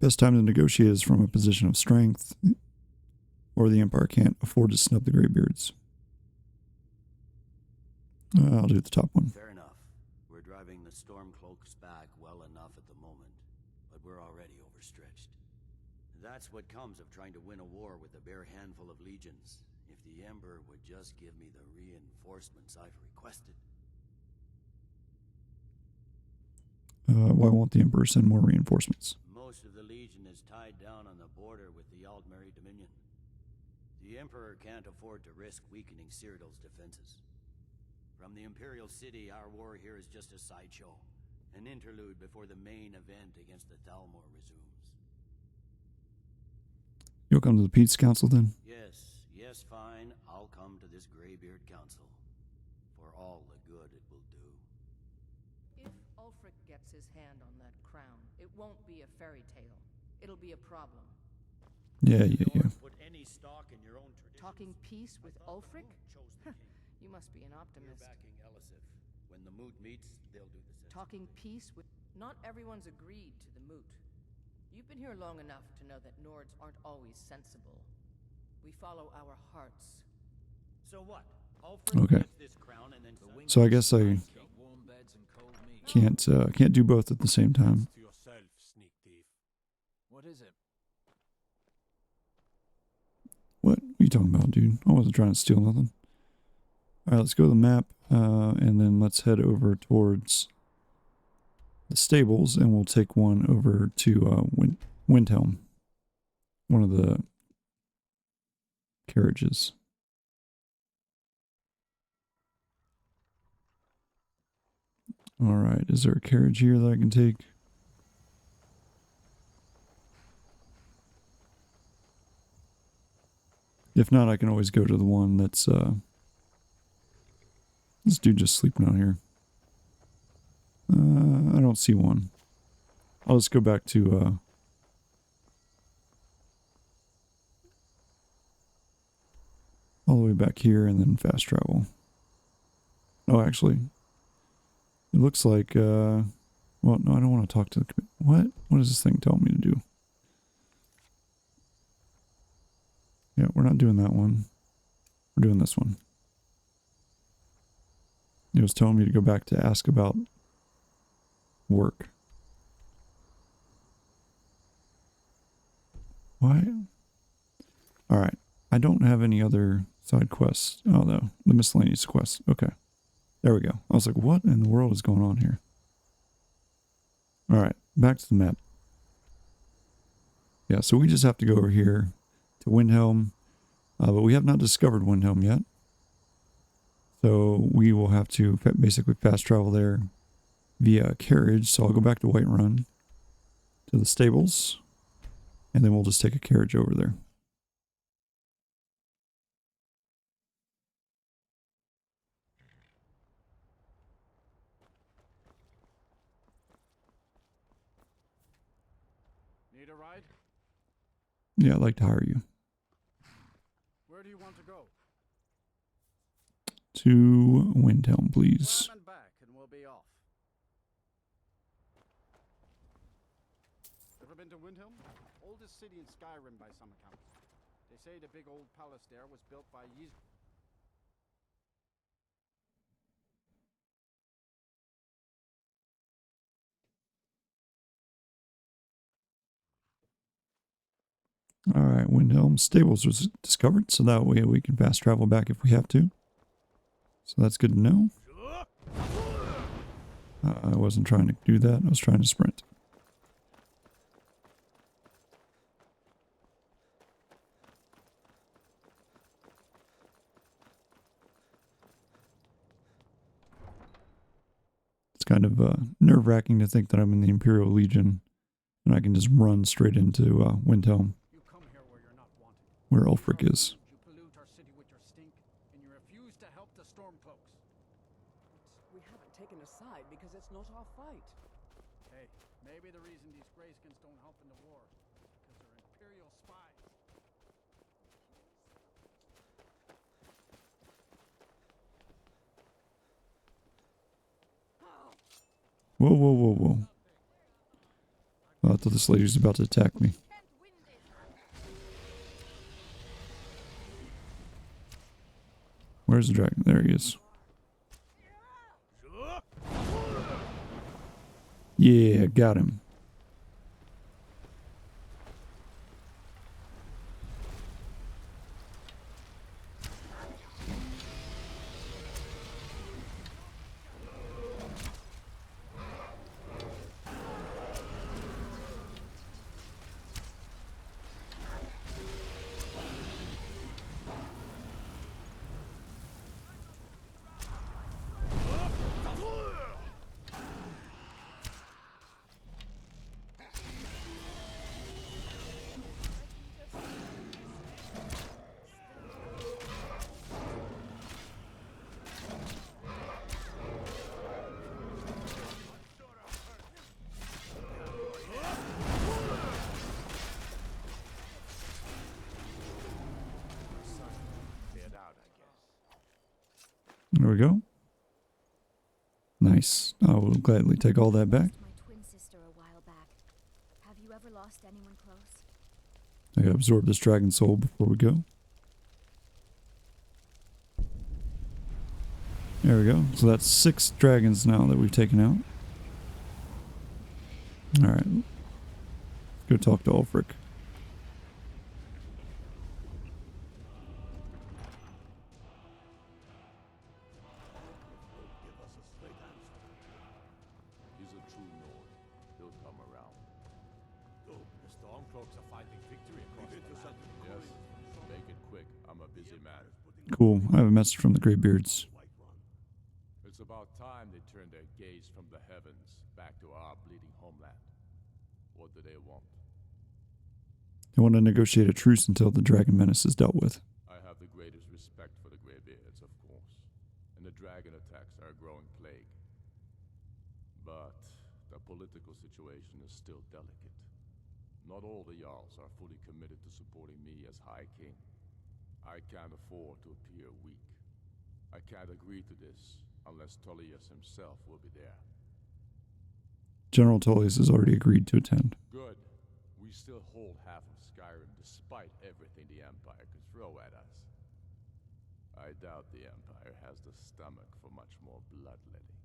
Best time to negotiate is from a position of strength, or the Empire can't afford to snub the Greybeards. I'll do the top one. Fair enough. We're driving the Stormcloaks back well enough at the moment, but we're already overstretched. That's what comes of trying to win a war with a bare handful of legions. If the Emperor would just give me the reinforcements I've requested. Why won't the Emperor send more reinforcements? Most of the Legion is tied down on the border with the Aldmeri Dominion. The Emperor can't afford to risk weakening Cyrodiil's defenses. From the Imperial City, our war here is just a sideshow. An interlude before the main event against the Thalmor resumes. You'll come to the Peace Council then? Yes, fine. I'll come to this Greybeard Council. For all the good it will do. If Ulfric gets his hand on that crown, it won't be a fairy tale. It'll be a problem. Yeah. Put any stock in your own traditions. Talking peace with Ulfric? Chose the king. You must be an We're optimist. backing Elisif. When the moot meets, they'll do the same. Talking peace with... Not everyone's agreed to the moot. You've been here long enough to know that Nords aren't always sensible. We follow our hearts. So what? Ulfric Okay. gets this crown and then So I guess I can't do both at the same time. To yourself, sneak thief. What is it? What are you talking about, dude? I wasn't trying to steal nothing. Alright, let's go to the map, and then let's head over towards the stables, and we'll take one over to Windhelm. One of the carriages. Alright, is there a carriage here that I can take? If not, I can always go to the one that's, this dude just sleeping out here. I don't see one. I'll just go back to, back here and then fast travel. Oh, actually, it looks like, well, no, I don't want to talk to the, what does this thing tell me to do? Yeah, we're not doing that one. We're doing this one. It was telling me to go back to ask about work. Why? Alright. I don't have any other side quests. Oh, no. The miscellaneous quests. Okay. There we go. I was like, what in the world is going on here? Alright. Back to the map. Yeah, so we just have to go over here to Windhelm. But we have not discovered Windhelm yet. So we will have to basically fast travel there via carriage. So I'll go back to Whiterun to the stables. And then we'll just take a carriage over there. Need a ride? Yeah, I'd like to hire you. Where do you want to go? To Windhelm, please. Grab and back, and we'll be off. Ever been to Windhelm? Oldest city in Skyrim by some accounts. They say the big old palace there was built by Ys. Alright, Windhelm Stables was discovered, so that way we can fast travel back if we have to. So that's good to know. I wasn't trying to do that, I was trying to sprint. It's kind of nerve-wracking to think that I'm in the Imperial Legion and I can just run straight into Windhelm, You come here where you're not wanted. where Ulfric is. You pollute our city with your stink, and you refuse to help the Stormcloaks. We haven't taken a side because it's not our fight. Hey, maybe the reason these Greyskins don't help in the war is because they're Imperial spies. Whoa, whoa, whoa, whoa. Oh, I thought this lady was about to attack me. Where's the dragon? There he is. Yeah, got him. There we go. Nice. I will gladly take all that back. My twin sister a while back. Have you ever lost anyone close? I gotta absorb this dragon soul before we go. There we go. So that's 6 dragons now that we've taken out. Alright. Let's go talk to Ulfric. He's a true Nord. He'll come around. Good. The Stormcloaks are fighting victory across the land. Yes. Make it quick. I'm a busy man. Cool. I have a message from the Greybeards. It's about time they turned their gaze from the heavens back to our bleeding homeland. What do they want? They want to negotiate a truce until the dragon menace is dealt with. I have the greatest respect for the Greybeards, of course. And the dragon attacks are a growing plague. But the political situation is still delicate. Not all the Jarls are fully committed to supporting me as High King. I can't afford to appear weak. I can't agree to this unless Tullius himself will be there. General Tullius has already agreed to attend. Good. We still hold half of Skyrim despite everything the Empire could throw at us. I doubt the Empire has the stomach for much more bloodletting.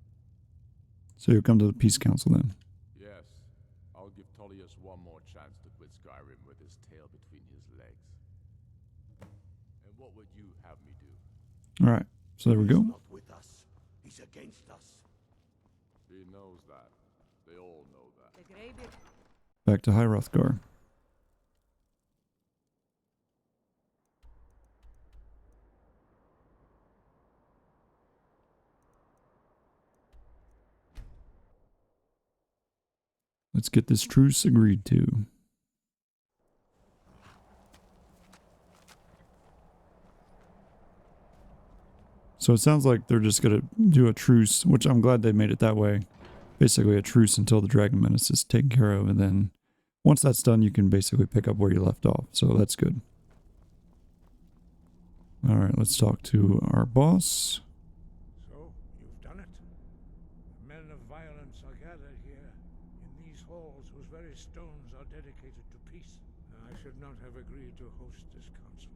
So you'll come to the Peace Council then? Yes. I'll give Tullius one more chance to quit Skyrim with his tail between his legs. And what would you have me do? Alright, so there we go. He's not with us. He's against us. He knows that. They all know that. The Greybeard. Back to High Hrothgar. Let's get this truce agreed to. So it sounds like they're just going to do a truce, which I'm glad they made it that way. Basically a truce until the Dragon Menace is taken care of, and then once that's done, you can basically pick up where you left off. So that's good. Alright, let's talk to our boss. So, you've done it. The men of violence are gathered here, in these halls whose very stones are dedicated to peace. I should not have agreed to host this council.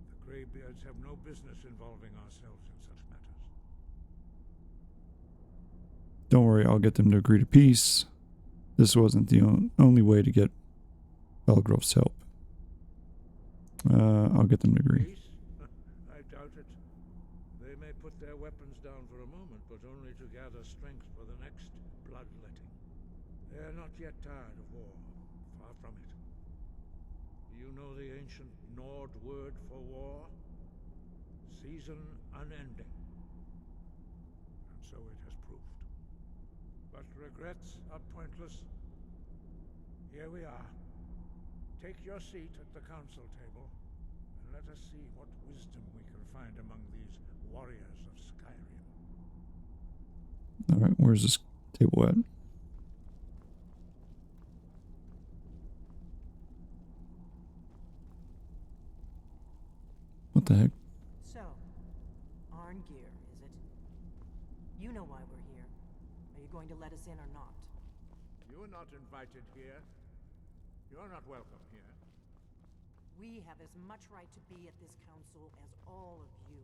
The Greybeards have no business involving ourselves in such matters. Don't worry, I'll get them to agree to peace. This wasn't the only way to get Belgrov's help. I'll get them to agree. Peace? I doubt it. They may put their weapons down for a moment, but only to gather strength for the next bloodletting. They are not yet tired of war. Far from it. You know the ancient Nord word for war? Season unending. And so it has proved. But regrets are pointless. Here we are. Take your seat at the council table, and let us see what wisdom we can find among these warriors of Skyrim. Alright, where's this table at? What the heck? So, Arngeir, is it? You know why we're here. Are you going to let us in or not? You're not invited here. You're not welcome here. We have as much right to be at this council as all of you.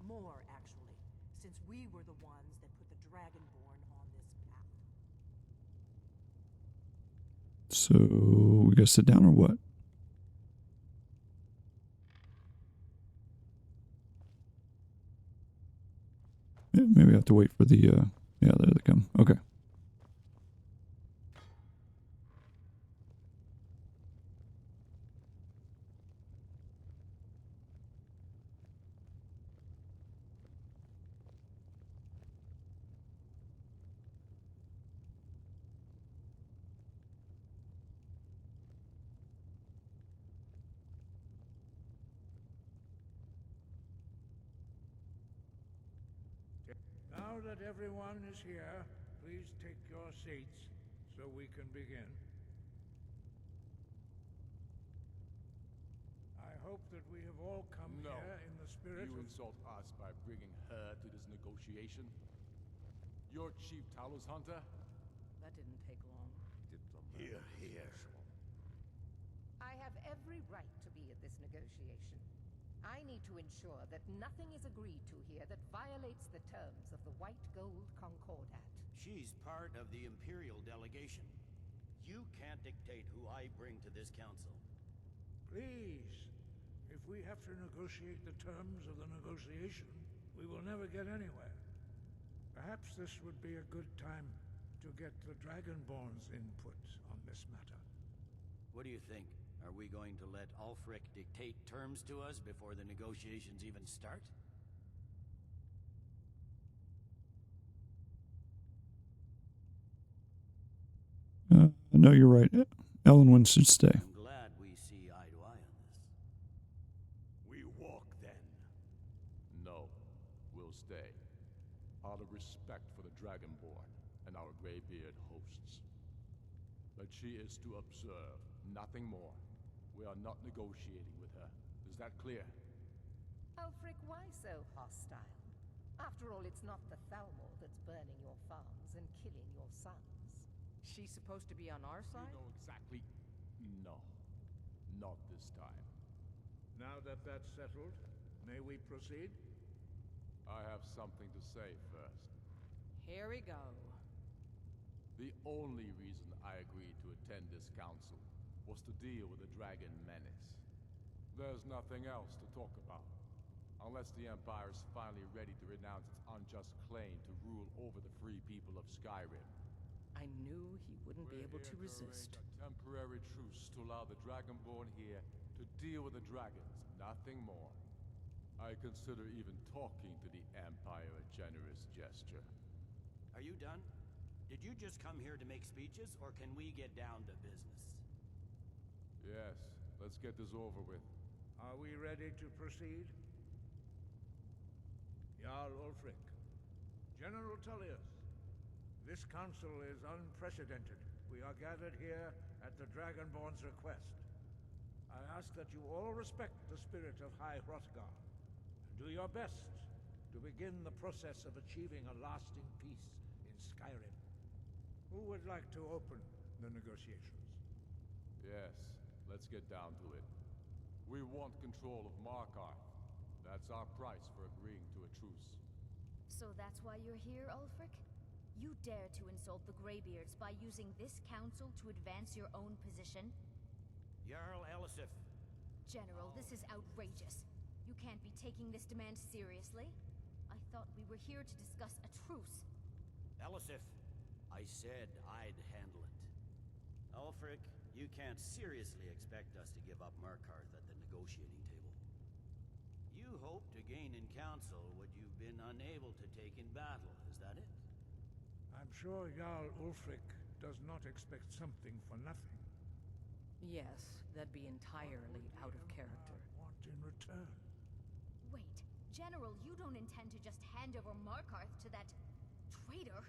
More, actually, since we were the ones that put the Dragonborn on this path. So, we gotta sit down or what? Maybe I have to wait for the, yeah, there they come. Okay. Now that everyone is here, please take your seats so we can begin. I hope that we have all come No. here in the spirit You of... insult us by bringing her to this negotiation? Your chief Talos hunter? That didn't take long. Here, here. I have every right to be at this negotiation. I need to ensure that nothing is agreed to here that violates the terms of the White Gold Concordat. She's part of the Imperial delegation. You can't dictate who I bring to this council. Please, if we have to negotiate the terms of the negotiation, we will never get anywhere. Perhaps this would be a good time to get the Dragonborn's input on this matter. What do you think? Are we going to let Ulfric dictate terms to us before the negotiations even start? No, you're right. Ellenwyn should stay. I'm glad we see eye to eye on this. We walk then. No, we'll stay. Out of respect for the Dragonborn and our Greybeard hosts. But she is to observe, nothing more. We are not negotiating with her. Is that clear? Ulfric, why so hostile? After all, it's not the Thalmor that's burning your farms and killing your sons. She's supposed to be on our side? You know exactly... No. Not this time. Now that that's settled, may we proceed? I have something to say first. Here we go. The only reason I agreed to attend this council was to deal with the dragon menace. There's nothing else to talk about. Unless the Empire is finally ready to renounce its unjust claim to rule over the free people of Skyrim. I knew he wouldn't be able to resist. A temporary truce to allow the Dragonborn here to deal with the dragons, nothing more. I consider even talking to the Empire a generous gesture. Are you done? Did you just come here to make speeches, or can we get down to business? Yes, let's get this over with. Are we ready to proceed? Jarl Ulfric, General Tullius, this council is unprecedented. We are gathered here at the Dragonborn's request. I ask that you all respect the spirit of High Hrothgar, and do your best to begin the process of achieving a lasting peace in Skyrim. Who would like to open the negotiations? Yes, let's get down to it. We want control of Markarth. That's our price for agreeing to a truce. So that's why you're here, Ulfric? You dare to insult the Greybeards by using this council to advance your own position? Jarl Elisif. General, this is outrageous. You can't be taking this demand seriously. I thought we were here to discuss a truce. Elisif, I said I'd handle it. Ulfric, you can't seriously expect us to give up Markarth at the negotiating table. You hope to gain in council what you've been unable to take in battle, is that it? I'm sure Jarl Ulfric does not expect something for nothing. Yes, that'd be entirely out of character. Want in return? Wait, General, you don't intend to just hand over Markarth to that traitor?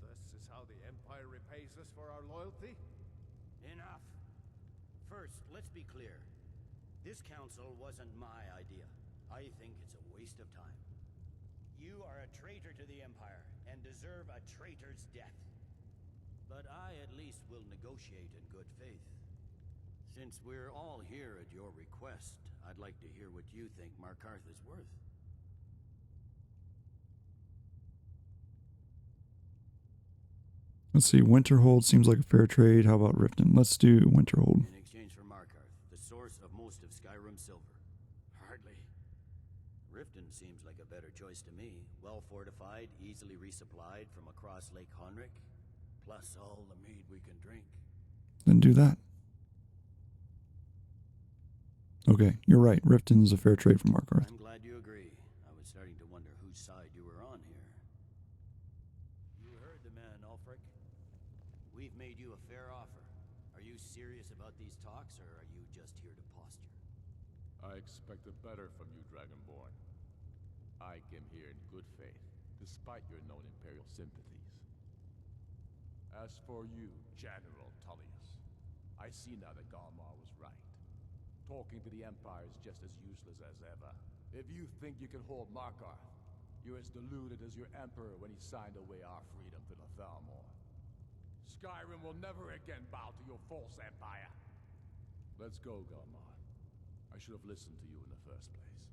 This is how the Empire repays us for our loyalty? Enough. First, let's be clear. This council wasn't my idea. I think it's a waste of time. You are a traitor to the Empire, and deserve a traitor's death. But I at least will negotiate in good faith. Since we're all here at your request, I'd like to hear what you think Markarth is worth. Let's see, Winterhold seems like a fair trade. How about Riften? Let's do Winterhold. In exchange for Markarth, the source of most of Skyrim's silver. Hardly. Riften seems like a better choice to me. Well fortified, easily resupplied from across Lake Honric, plus all the mead we can drink. Then do that. Okay, you're right. Riften's a fair trade for Markarth. I'm glad you agree. I was starting to wonder whose side you were on here. You heard the man, Ulfric. We've made you a fair offer. Are you serious about these talks, or are you just here to posture? I expected better from you, Dragonborn. I came here in good faith, despite your known Imperial sympathies. As for you, General Tullius, I see now that Galmar was right. Talking to the Empire is just as useless as ever. If you think you can hold Markarth, you're as deluded as your Emperor when he signed away our freedom to the Thalmor. Skyrim will never again bow to your false empire. Let's go, Galmar. I should have listened to you in the first place.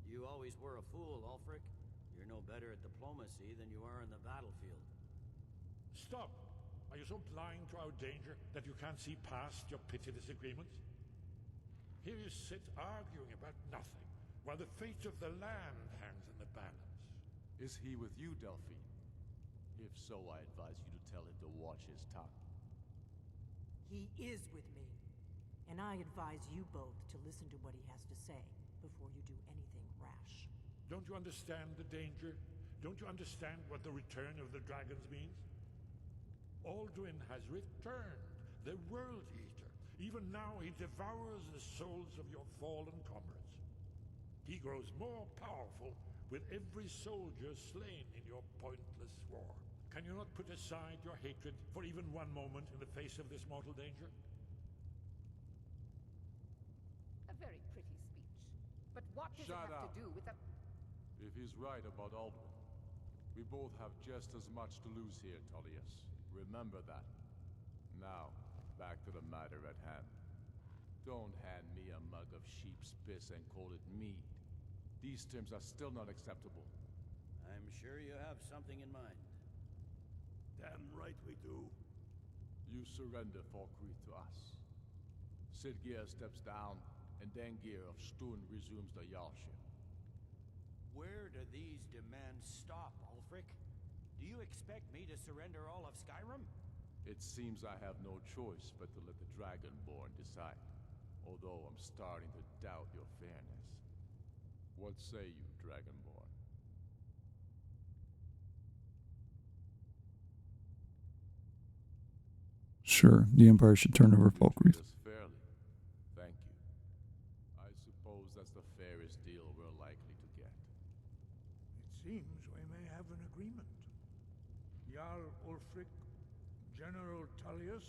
You always were a fool, Ulfric. You're no better at diplomacy than you are in the battlefield. Stop! Are you so blind to our danger that you can't see past your pitiless agreements? Here you sit arguing about nothing, while the fate of the land hangs in the balance. Is he with you, Delphine? If so, I advise you to tell him to watch his tongue. He is with me. And I advise you both to listen to what he has to say before you do anything rash. Don't you understand the danger? Don't you understand what the return of the dragons means? Alduin has returned, the World Eater. Even now he devours the souls of your fallen comrades. He grows more powerful with every soldier slain in your pointless war. Can you not put aside your hatred for even one moment in the face of this mortal danger? A very pretty What does Shut it have up. to do with the... If he's right about Alduin, we both have just as much to lose here, Tullius. Remember that. Now, back to the matter at hand. Don't hand me a mug of sheep's piss and call it mead. These terms are still not acceptable. I'm sure you have something in mind. Damn right we do. You surrender Falkreath to us. Sidgeir steps down, and Dengir of Stun resumes the Jarlship. Where do these demands stop, Ulfric? Do you expect me to surrender all of Skyrim? It seems I have no choice but to let the Dragonborn decide. Although I'm starting to doubt your fairness. What say you, Dragonborn? Sure, the Empire should turn over Falkreath. Treat us fairly. Thank you. I suppose that's the fairest deal we're likely to get. It seems we may have an agreement. Jarl Ulfric, General Tullius,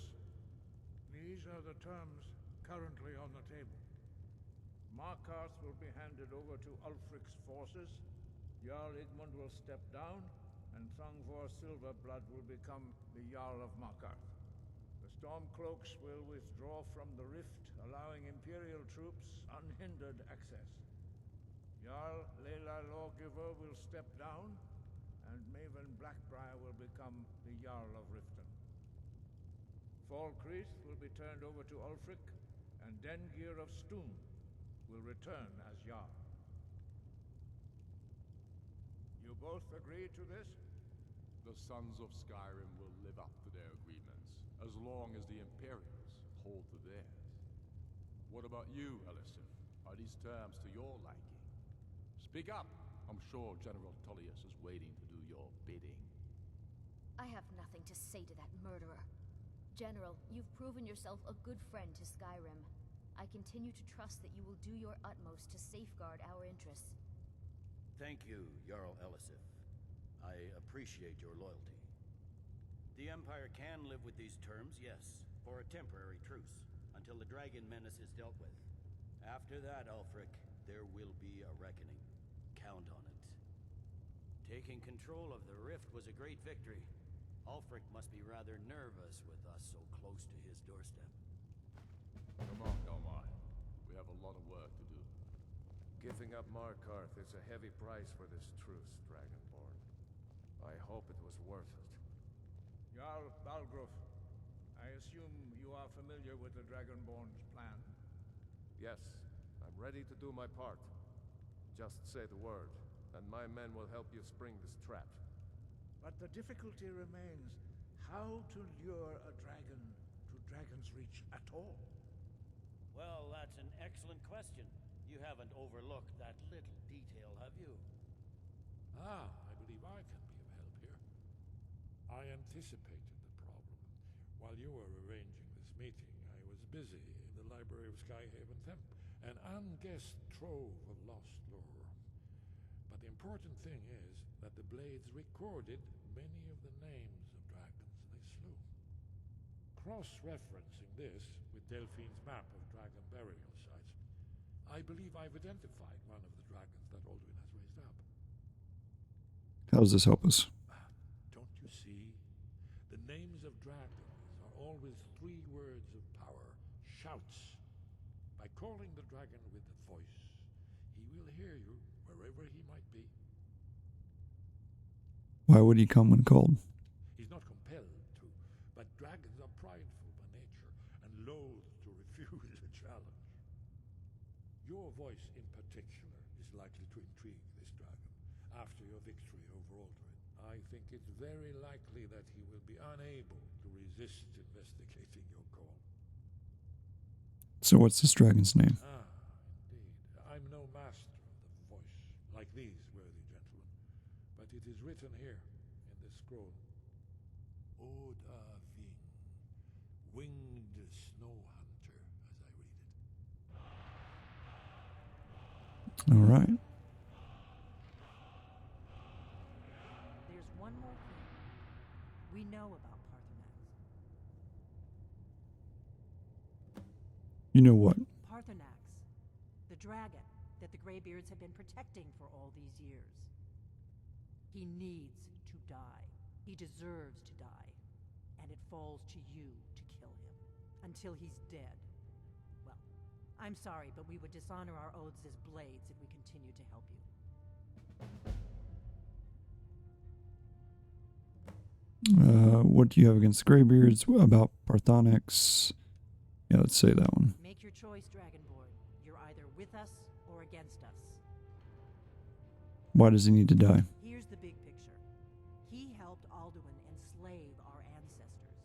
these are the terms currently on the table. Markarth will be handed over to Ulfric's forces, Jarl Igmund will step down, and Thangvor Silverblood will become the Jarl of Markarth. The Stormcloaks will withdraw from the rift, allowing Imperial troops unhindered access. Jarl Leila Lawgiver will step down, and Maven Blackbriar will become the Jarl of Riften. Falkreath will be turned over to Ulfric, and Dengir of Stun will return as Jarl. You both agree to this? The Sons of Skyrim will live up to their agreements, as long as the Imperials hold to theirs. What about you, Elisif? Are these terms to your liking? Speak up! I'm sure General Tullius is waiting to do your bidding. I have nothing to say to that murderer. General, you've proven yourself a good friend to Skyrim. I continue to trust that you will do your utmost to safeguard our interests. Thank you, Jarl Elisif. I appreciate your loyalty. The Empire can live with these terms, yes, for a temporary truce, until the dragon menace is dealt with. After that, Ulfric, there will be a reckoning. Count on it. Taking control of the Rift was a great victory. Ulfric must be rather nervous with us so close to his doorstep. Come on, Omar. We have a lot of work to do. Giving up Markarth is a heavy price for this truce, Dragonborn. I hope it was worth it. Jarl Balgruuf, I assume you are familiar with the Dragonborn's plan? Yes, I'm ready to do my part. Just say the word, and my men will help you spring this trap. But the difficulty remains how to lure a dragon to Dragon's Reach at all. Well, that's an excellent question. You haven't overlooked that little detail, have you? Ah, I believe I can be of help here. I anticipated the problem. While you were arranging this meeting, I was busy in the library of Skyhaven Temp, an unguessed trove of lost lore. But the important thing is that the blades recorded many of the names of dragons they slew. Cross-referencing this with Delphine's map of dragon burial sites, I believe I've identified one of the dragons that Alduin has raised up. How does this help us? Don't you see? The names of dragons are always 3 words of power, shouts. By calling the dragon with the voice, he will hear you wherever he might be. Why would he come when called? He's not compelled to, but dragons are prideful by nature and loath to refuse a challenge. Your voice in particular is likely to intrigue this dragon after your victory over Alduin. I think it's very likely that he will be unable to resist investigating your call. So what's this dragon's name? Ah, indeed. I'm no master of the voice, like these worthy gentlemen, but it is written here in this scroll. Oda Ving, winged snow hunter, as I read it. All right. There's one more thing. We know about Parthenax. You know what? Parthenax, the dragon, that the Greybeards have been protecting for all these years. He needs to die. He deserves to die. And it falls to you to kill him. Until he's dead. Well, I'm sorry, but we would dishonor our oaths as blades if we continue to help you. What do you have against the Greybeards? About Parthonics? Yeah, let's say that one. Make your choice, Dragonborn. You're either with us or against us. Why does he need to die? Here's the big picture. He helped Alduin enslave our ancestors.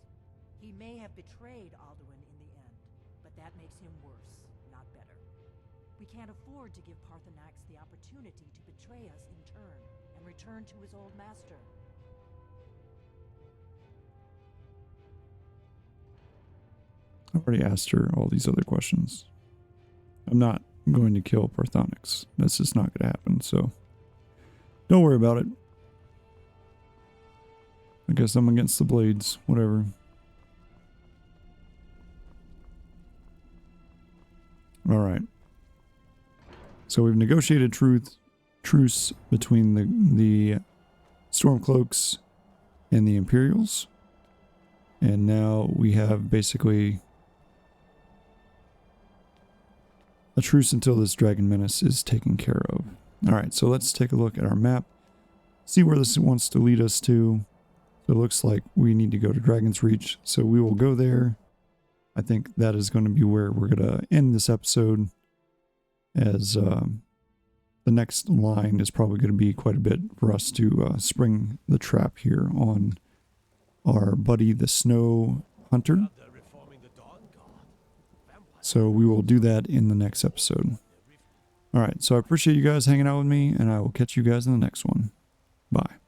He may have betrayed Alduin in the end, but that makes him worse, not better. We can't afford to give Parthanax the opportunity to betray us in turn and return to his old master. I've already asked her all these other questions. I'm not going to kill Parthonix. That's just not going to happen, so don't worry about it. I guess I'm against the blades. Whatever. Alright. So we've negotiated truce between the Stormcloaks and the Imperials. And now we have basically a truce until this dragon menace is taken care of. Alright, so let's take a look at our map. See where this wants to lead us to. So it looks like we need to go to Dragon's Reach. So we will go there. I think that is going to be where we're going to end this episode. As the next line is probably going to be quite a bit for us to spring the trap here on our buddy the Snow Hunter. So we will do that in the next episode. Alright, so I appreciate you guys hanging out with me, and I will catch you guys in the next one. Bye.